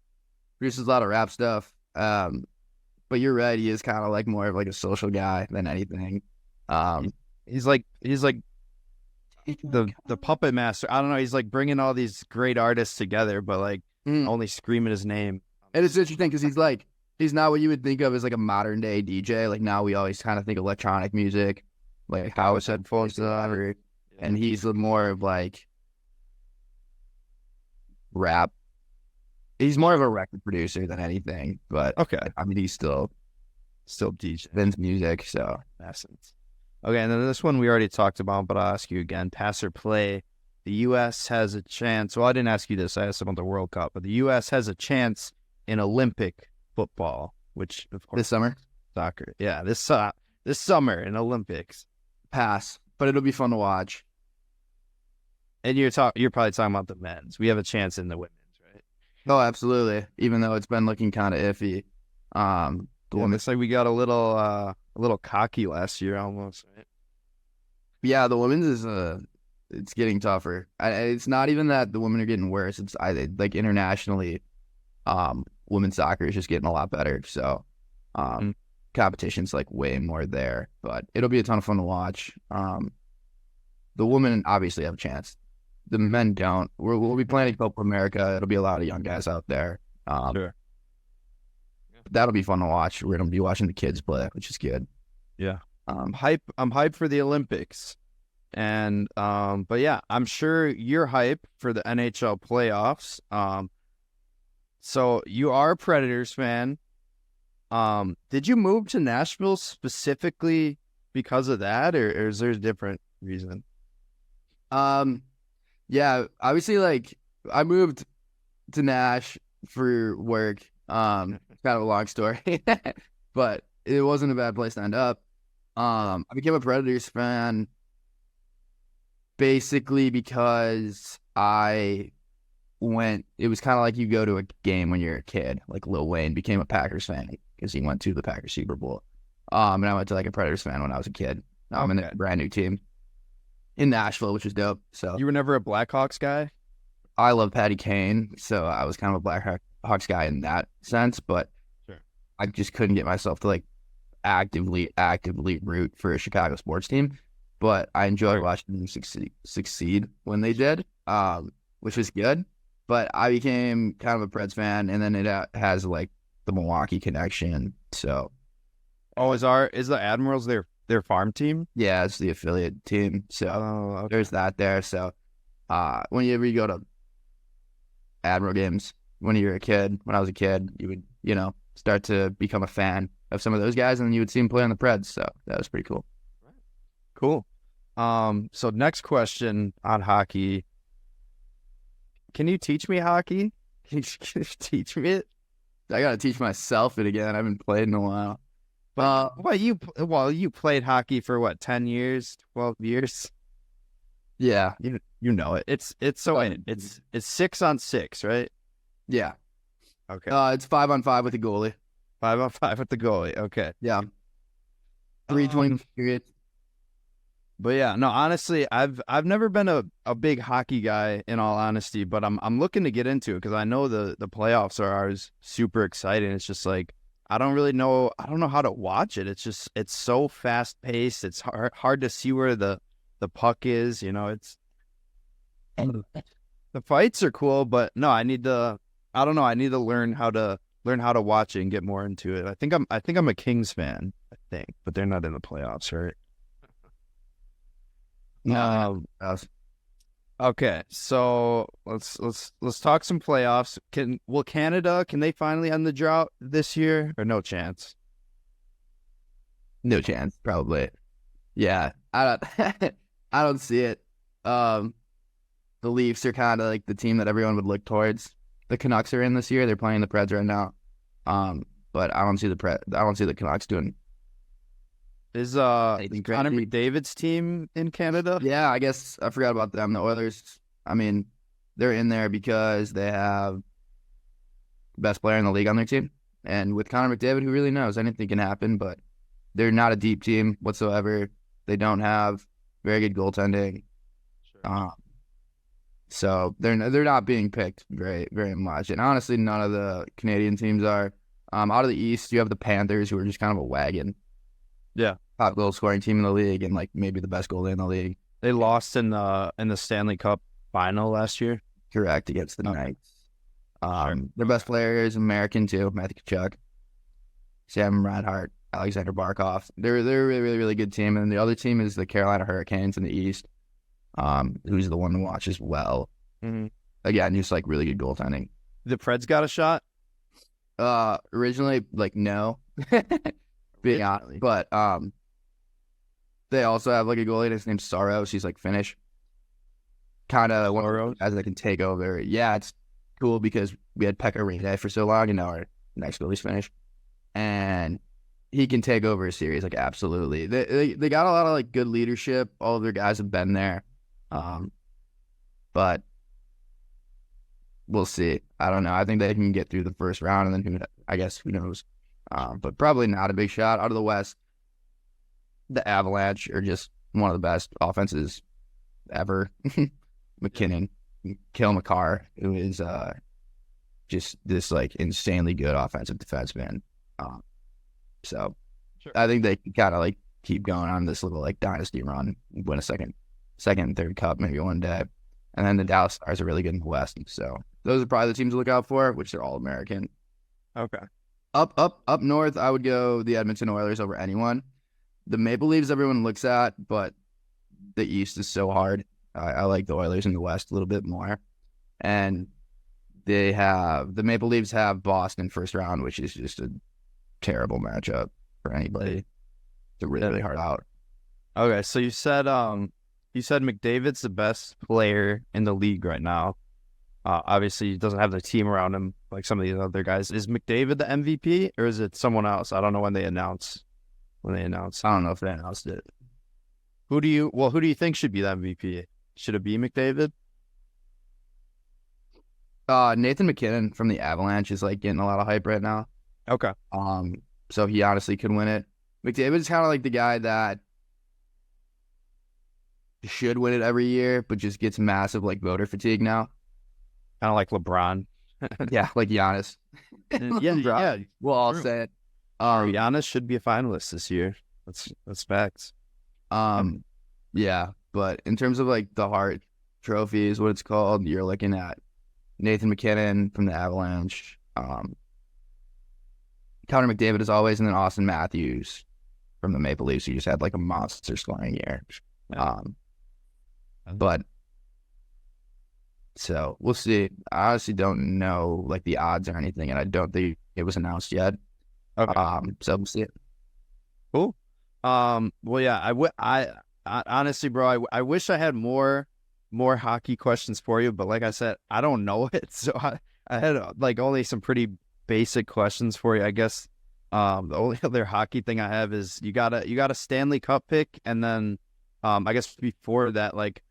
a lot of rap stuff. But you're right, he is kind of like more of like a social guy than anything. He's like the puppet master. I don't know. He's like bringing all these great artists together, but like only screaming his name. And it's interesting because he's not what you would think of as like a modern day DJ. Like now we always kind of think electronic music, like house headphones, and he's more of like rap. He's more of a record producer than anything, but Okay. I mean, he's still DJ. Vince music. So Essence. Okay, and then this one we already talked about, but I'll ask you again. Pass or play. The U.S. has a chance. Well, I didn't ask you this. I asked about the World Cup, but the U.S. has a chance in Olympic football, which of course this summer, soccer. Yeah, this summer in Olympics. pass, but it'll be fun to watch. And you're probably talking about the men's. We have a chance in the women's, right? Oh, absolutely. Even though it's been looking kind of iffy. It's like we got a little cocky last year almost, right? Yeah, the women's is it's getting tougher. It's not even that the women are getting worse. It's like internationally, women's soccer is just getting a lot better. So, competition's like way more there. But it'll be a ton of fun to watch. The women obviously have a chance. The men don't. We'll be playing Copa America. It'll be a lot of young guys out there. Sure. That'll be fun to watch. We're gonna be watching the kids play, which is good. Yeah. I'm hyped for the Olympics. And but yeah, I'm sure you're hyped for the NHL playoffs. So you are a Predators fan. Did you move to Nashville specifically because of that, or is there a different reason? Yeah, obviously, like I moved to Nash for work. It's kind of a long story, but it wasn't a bad place to end up. I became a Predators fan basically because it was kind of like you go to a game when you're a kid. Like Lil Wayne became a Packers fan because he went to the Packers Super Bowl. And I went to like a Predators fan when I was a kid. I'm in a brand new team in Nashville, which is dope. So You were never a Blackhawks guy? I love Patty Kane, so I was kind of a Blackhawks guy in that sense, but Sure. I just couldn't get myself to like actively root for a Chicago sports team. But I enjoyed watching them succeed when they did, which was good. But I became kind of a Preds fan, and then it has like the Milwaukee connection. So, Is the Admirals their farm team? yeah, it's the affiliate team. So there's that there. So whenever you go to Admiral games when you were a kid, when I was a kid, you would, start to become a fan of some of those guys, and then you would see them play on the Preds. So that was pretty cool. Cool. So next question on hockey. Can you teach me hockey? Can you teach me it? I got to teach myself it again. I haven't played in a while. You played hockey for what, 10 years, 12 years? Yeah. You know it. It's 6-on-6, right? Yeah. Okay. It's 5-on-5 with the goalie. 5-on-5 with the goalie. Okay. Yeah. 320 period. But yeah, no, honestly, I've never been a big hockey guy in all honesty, but I'm looking to get into it because I know the playoffs are always super exciting. It's just like I don't know how to watch it. It's so fast paced. It's hard to see where the puck is. It's The fights are cool, but no, I don't know. I need to learn how to watch it and get more into it. I think I'm a Kings fan, I think, but they're not in the playoffs, right? No. Okay, so let's talk some playoffs. Will Canada, can they finally end the drought this year, or no chance? No chance, probably. Yeah, I don't I don't see it. The Leafs are kind of like the team that everyone would look towards. The Canucks are in this year. They're playing the Preds right now. But I don't see the Canucks doing. Is anything Connor crazy. McDavid's team in Canada? Yeah, I guess I forgot about them. The Oilers, I mean, they're in there because they have the best player in the league on their team. And with Connor McDavid, who really knows? Anything can happen, but they're not a deep team whatsoever. They don't have very good goaltending. Sure. So they're not being picked very, very much. And honestly, none of the Canadian teams are. Out of the East, you have the Panthers, who are just kind of a wagon. Yeah. Top goal scoring team in the league and like maybe the best goalie in the league. They lost in the Stanley Cup final last year. Correct, against the Okay. Knights. Their best player is American too, Matthew Tkachuk, Sam Reinhart, Alexander Barkov. They're a really, really, really good team. And the other team is the Carolina Hurricanes in the East, who's the one to watch as well. Mm-hmm. Again, just like really good goaltending. The Preds got a shot. Originally, like no, being honest, but they also have like a goalie. His name's Saros. He's like Finnish. Kind of one of those guys that can take over. Yeah, it's cool because we had Pekka Rinne for so long, and now our next goalie's Finnish, and he can take over a series like absolutely. They got a lot of like good leadership. All of their guys have been there, but we'll see. I don't know. I think they can get through the first round, and then who knows? But probably not a big shot. Out of the West, the Avalanche are just one of the best offenses ever. McKinnon, Cale Makar, who is just this like insanely good offensive defenseman. So Sure. I think they can kind of like keep going on this little like dynasty run, win a second and third cup maybe one day. And then the Dallas Stars are really good in the West. So those are probably the teams to look out for, which they're all American. Okay. Up north, I would go the Edmonton Oilers over anyone. The Maple Leafs everyone looks at, but the East is so hard. I like the Oilers in the West a little bit more. And the Maple Leafs have Boston first round, which is just a terrible matchup for anybody. It's a really, really hard out. Okay, so you said McDavid's the best player in the league right now. Obviously, he doesn't have the team around him like some of these other guys. Is McDavid the MVP or is it someone else? I don't know when they announce. I don't know if they announced it. Who do you think should be the MVP? Should it be McDavid? Nathan McKinnon from the Avalanche is like getting a lot of hype right now. Okay. So he honestly could win it. McDavid's kind of like the guy that should win it every year, but just gets massive like voter fatigue now. Kind of like LeBron. Yeah, like Giannis. Yeah. We'll all True. say it. Giannis should be a finalist this year. That's facts. Yeah, but in terms of like the Hart Trophy is what it's called. You're looking at Nathan McKinnon from the Avalanche. Connor McDavid as always, and then Austin Matthews from the Maple Leafs, who just had like a monster scoring year. But so we'll see. I honestly don't know like the odds or anything, and I don't think it was announced yet. Okay. So we'll see it. Cool. Well, yeah, I honestly, bro, I wish I had more hockey questions for you, but like I said, I don't know it. So I had like only some pretty basic questions for you. I guess the only other hockey thing I have is you got a Stanley Cup pick, and then I guess before that, like,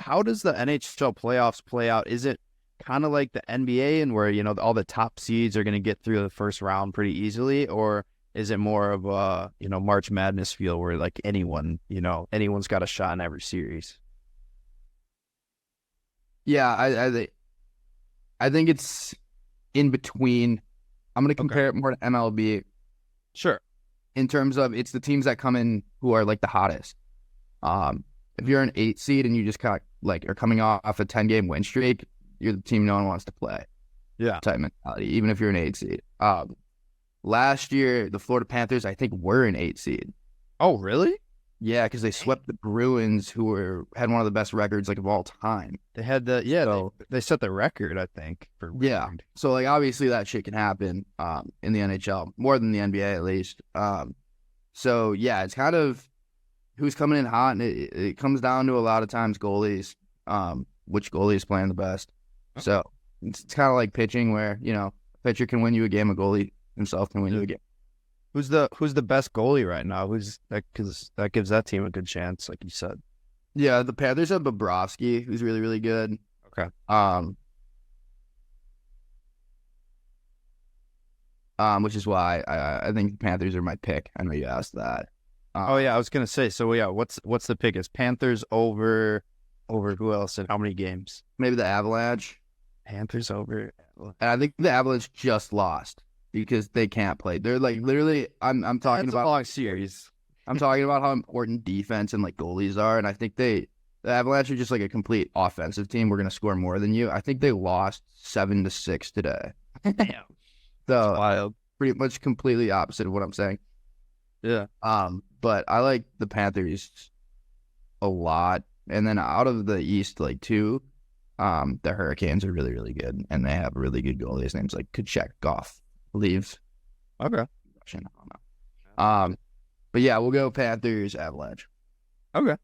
how does the NHL playoffs play out? Is it kind of like the NBA, and where all the top seeds are going to get through the first round pretty easily, or is it more of a March Madness feel where like anyone's got a shot in every series? Yeah, I think it's in between. I'm going to compare it more to MLB. Sure. In terms of it's the teams that come in who are like the hottest. if you're an 8 seed and you just kind of like are coming off a 10-game win streak, you're the team no one wants to play. Yeah. Type mentality, even if you're an 8 seed. Last year, the Florida Panthers, I think, were an 8 seed. Oh, really? Yeah, because they swept the Bruins, who had one of the best records like of all time. They had they set the record, I think. For record. So like obviously that shit can happen in the NHL more than the NBA at least. So yeah, it's kind of who's coming in hot, and it comes down to a lot of times goalies, which goalie is playing the best. Okay. So it's kind of like pitching, where a pitcher can win you a game, a goalie himself can win you a game. Who's the best goalie right now? Because that gives that team a good chance, like you said. Yeah, the Panthers have Bobrovsky, who's really, really good. Okay. Which is why I think the Panthers are my pick. I know you asked that. I was gonna say. So yeah, what's the pick? Is Panthers over who else and how many games? Maybe the Avalanche. Panthers over. And I think the Avalanche just lost because they can't play. They're like literally. I'm talking That's about a long series. I'm talking about how important defense and like goalies are, and I think the Avalanche are just like a complete offensive team. We're gonna score more than you. I think they lost 7-6 today. Damn. So Wild. pretty much completely opposite of what I'm saying. Yeah. But I like the Panthers a lot, and then out of the East, like two, the Hurricanes are really, really good, and they have really good goalies. His name's like Kachek Goff. Leave. Okay. But yeah, we'll go Panthers, Avalanche. Okay.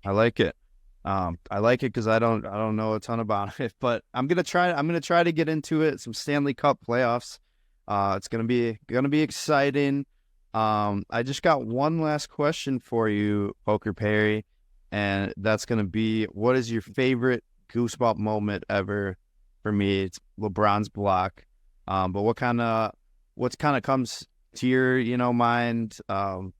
I like it. I like it because I don't know a ton about it, but I'm gonna try to get into it. Some Stanley Cup playoffs. It's gonna be exciting. I just got one last question for you, Poker Perry, and that's gonna be, what is your favorite Goosebump moment ever? For me, it's LeBron's block. But what kind of comes to your mind? Off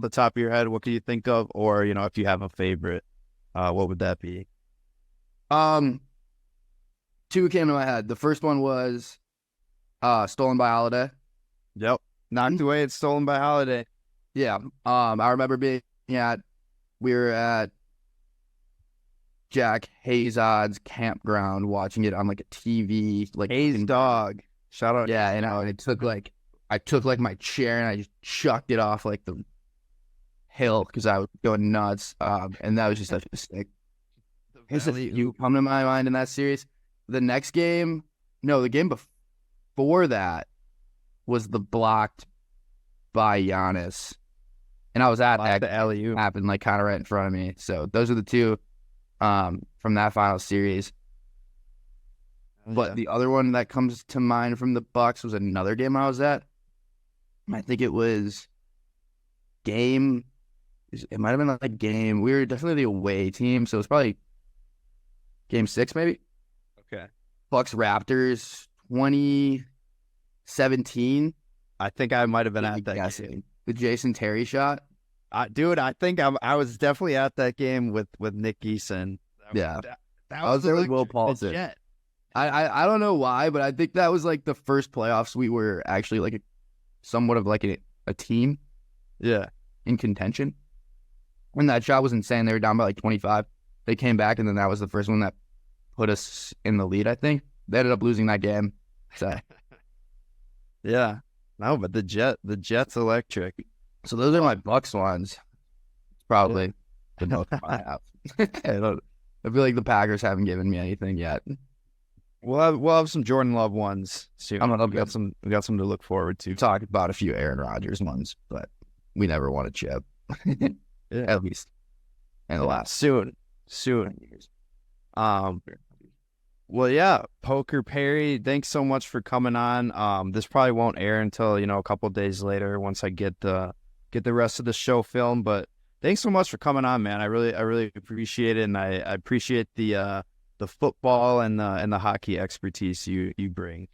the top of your head, what can you think of? Or if you have a favorite, what would that be? Two came to my head. The first one was stolen by Holiday. Yep. Knocked away. It's stolen by Holiday. Yeah. I remember we were at Jack Hazard's campground watching it on like a TV, like Hayes dog. Shout out. Yeah, and I took my chair and I just chucked it off like the hill because I was going nuts. And that was just such a mistake. You come to my mind in that series. The next game, the game before that was the blocked by Giannis, and I was at that. The alley-oop happened like kind of right in front of me. So those are the two from that final series. But the other one that comes to mind from the Bucks was another game I was at. I think it was game. It might have been like game. We were definitely the away team, so it's probably game 6, maybe. Okay. Bucks Raptors 2017. I think I might have been at that game. The Jason Terry shot. Dude, I think I was definitely at that game with Nick Geeson. That was there with Will Paulson. I don't know why, but I think that was like the first playoffs we were actually like somewhat of like a team. Yeah. In contention. When that shot was insane. They were down by like 25. They came back, and then that was the first one that put us in the lead, I think. They ended up losing that game. So yeah. No, but the Jets electric. So those are my Bucks ones. It's probably the most I have. I feel like the Packers haven't given me anything yet. We'll have some Jordan Love ones soon. We got some to look forward to. We talked about a few Aaron Rodgers ones, but we never won a chip. Yeah. At least in the last soon. years. Well, yeah, Poker Perry, thanks so much for coming on. This probably won't air until a couple days later once I get the rest of the show filmed. But thanks so much for coming on, man. I really appreciate it, and I appreciate the football and the hockey expertise you bring.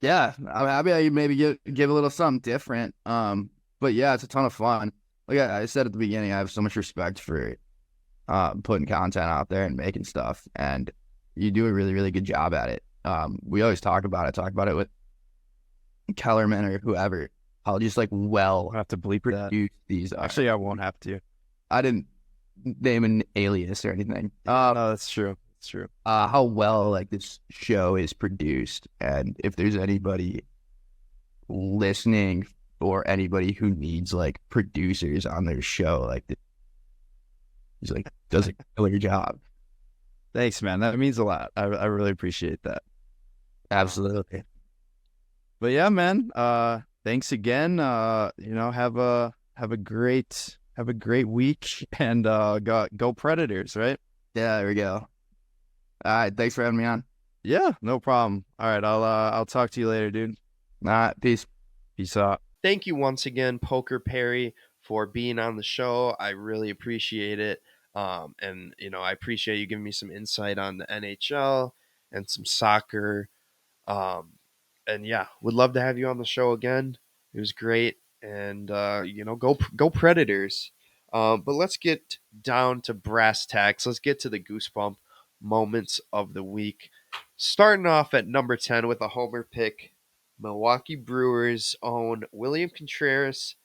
Yeah, I'm happy I maybe give a little something different. But yeah, it's a ton of fun. Like I said at the beginning, I have so much respect for putting content out there and making stuff, and you do a really, really good job at it. We always talk about it with Kellerman or whoever. I'll just like I'll have to bleep that. These Actually, I won't have to. I didn't name an alias or anything. No, that's true. It's true. How well like this show is produced, and if there's anybody listening or anybody who needs like producers on their show, like he's like does a killer job. Thanks, man. That means a lot. I really appreciate that. Absolutely. But yeah, man. Thanks again. Have a great week, and go Predators, right? Yeah, there we go. All right, thanks for having me on. Yeah, no problem. All right, I'll talk to you later, dude. All right, peace. Peace out. Thank you once again, Poker Perry, for being on the show. I really appreciate it. And I appreciate you giving me some insight on the NHL and some soccer. And yeah, would love to have you on the show again. It was great. And go Predators. But let's get down to brass tacks. Let's get to the Goosebump moments of the week. Starting off at number 10 with a homer pick, Milwaukee Brewers' own William Contreras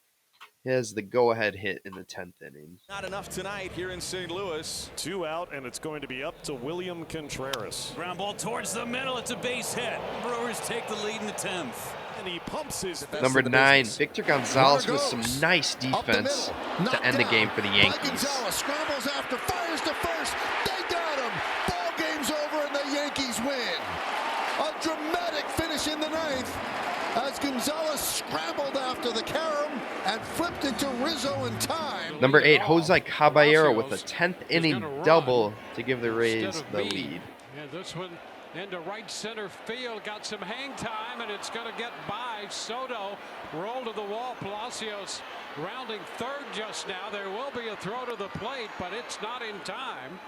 has the go-ahead hit in the 10th inning. Not enough tonight here in St. Louis. 2 out, and it's going to be up to William Contreras. Ground ball towards the middle. It's a base hit. Brewers take the lead in the 10th. And he pumps his Number 9, Victor Gonzalez with some nice defense to end the game for the Yankees. Gonzalez scrambles after, fires to first. They got him. Ball game's over, and the Yankees win. A dramatic finish in the 9th as Gonzalez scrambled after the carom and flipped it to Rizzo in time. Number 8, Jose Caballero with a 10th inning double to give the Rays the lead. And this one into right center field, got some hang time, and it's going to get by. Soto rolled to the wall. Palacios rounding third just now. There will be a throw to the plate, but it's not in time.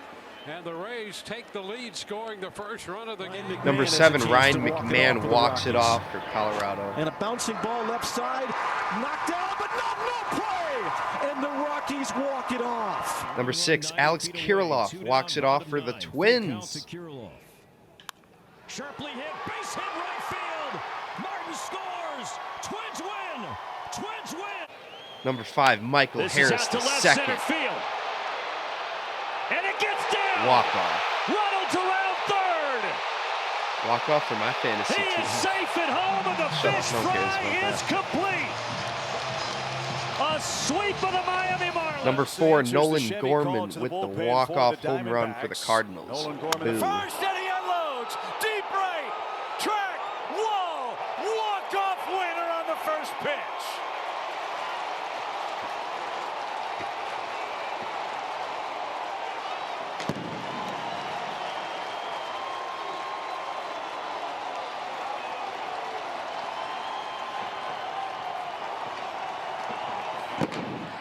And the Rays take the lead, scoring the first run of the game. Number 7, Ryan McMahon walks it off for Colorado. And a bouncing ball left side, knocked down, but no play! And the Rockies walk it off. Number 6, Alex Kirilloff walks it off for the Twins. Sharply hit, base hit right field. Martin scores. Twins win. Twins win. Number 5, Michael Harris, the second. And it gets down. Walk-off. Ronald's around third. Walk-off for my fantasy He team. is safe at home, and the fish fry is complete. A sweep of the Miami Marlins. Number 4, Nolan Gorman with the walk-off home run for the Cardinals. Nolan Gorman Boo. first, and he unloads. Deep right, track, wall, walk-off winner on the first pitch.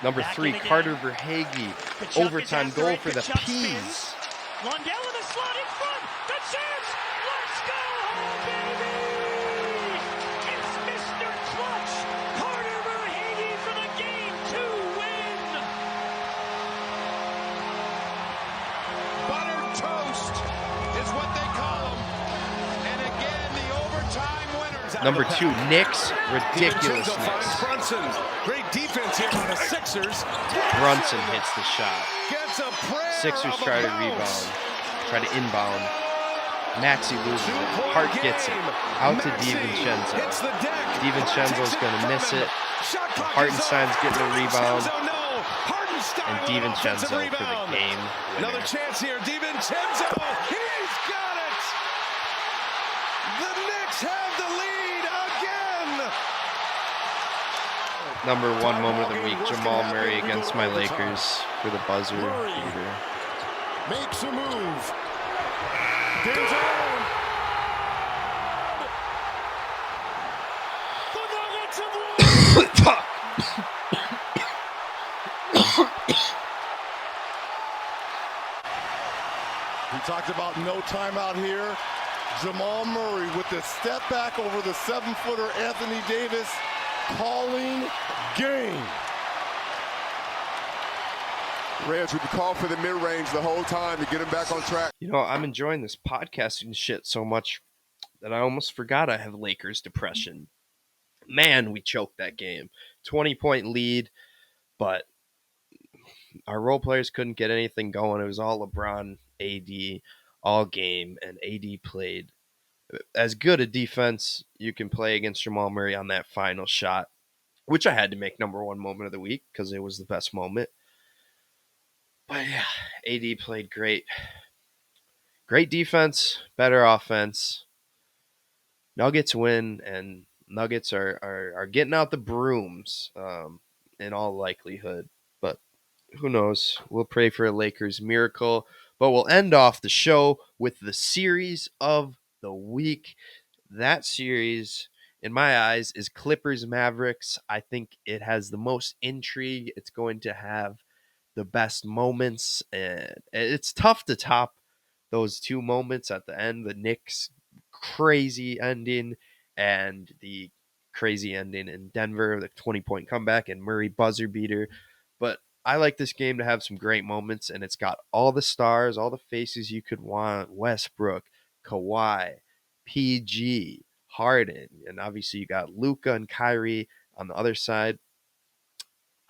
Number 3, Carter Verhaeghe, overtime goal for the Peas. Lundell in the slot in front. The chance. Let's go home, baby. It's Mr. Clutch. Carter Verhaeghe for the Game 2 win. Buttered toast is what they call him. And again, the overtime winners. Number 2, Knicks, ridiculousness. Brunson. Great defense here by the Sixers. Brunson hits the shot. Gets a prayer Sixers of a try to bounce. rebound, try to inbound. Maxey loses it. Hart gets it. Out to DiVincenzo. Hits the deck. DiVincenzo's going to miss it. Hartenstein's getting a rebound. And DiVincenzo for the game Another winner. chance here. DiVincenzo. He's got it. The Knicks have the lead again. Number 1 moment of the week, Jamal Murray against my Lakers for the buzzer beater. Makes a move. The Nuggets have won. We talked about no timeout here. Jamal Murray with the step back over the 7-footer Anthony Davis, calling game. Reds with the call for the mid-range the whole time to get him back on track. You know, I'm enjoying this podcasting shit so much that I almost forgot I have Lakers depression. Man, we choked that game. 20-point lead, but our role players couldn't get anything going. It was all LeBron, AD, all game, and AD played as good a defense you can play against Jamal Murray on that final shot, which I had to make number one moment of the week because it was the best moment. But yeah, AD played great. Great defense, better offense. Nuggets win, and Nuggets are getting out the brooms in all likelihood. But who knows? We'll pray for a Lakers miracle. But we'll end off the show with the series of the week. That series, in my eyes, is Clippers Mavericks. I think it has the most intrigue. It's going to have the best moments, and it's tough to top those two moments at the end, the Knicks crazy ending and the crazy ending in Denver, the 20-point comeback and Murray buzzer beater. But I like this game to have some great moments, and it's got all the stars, all the faces you could want: Westbrook, Kawhi, PG, Harden, and obviously you got Luka and Kyrie on the other side.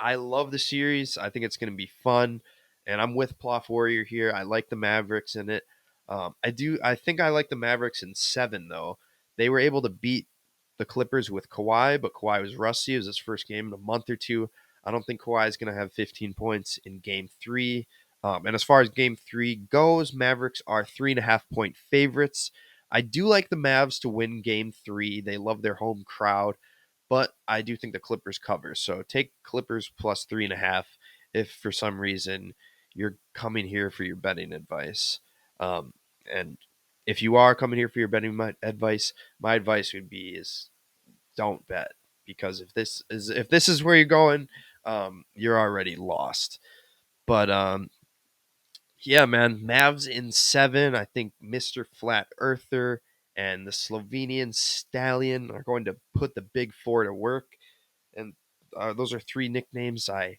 I love the series. I think it's going to be fun, and I'm with Ploff Warrior here. I like the Mavericks in it. I think I like the Mavericks in 7 though. They were able to beat the Clippers with Kawhi, but Kawhi was rusty. It was his first game in a month or two. I don't think Kawhi is going to have 15 points in Game 3. And as far as Game 3 goes, Mavericks are 3.5-point favorites. I do like the Mavs to win Game 3. They love their home crowd, but I do think the Clippers cover. So take Clippers plus 3.5 if for some reason you're coming here for your betting advice. And if you are coming here for your betting advice, my advice would be is don't bet, because if this is where you're going, you're already lost. But yeah, man, Mavs in 7. I think Mr. Flat Earther and the Slovenian Stallion are going to put the Big Four to work, and those are 3 nicknames I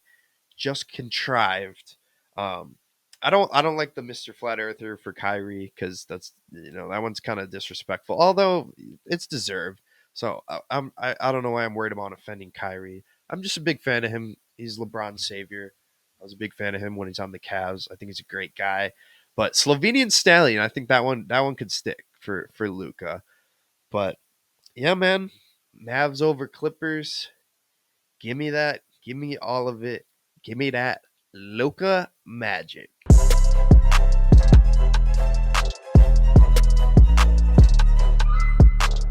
just contrived. Um, I don't like the Mr. Flat Earther for Kyrie, because that's, that one's kind of disrespectful, although it's deserved. So I don't know why I'm worried about offending Kyrie. I'm just a big fan of him. He's LeBron's savior. I was a big fan of him when he's on the Cavs. I think he's a great guy. But Slovenian Stallion, I think that one could stick for Luka. But yeah, man, Mavs over Clippers. Give me that. Give me all of it. Give me that Luka magic.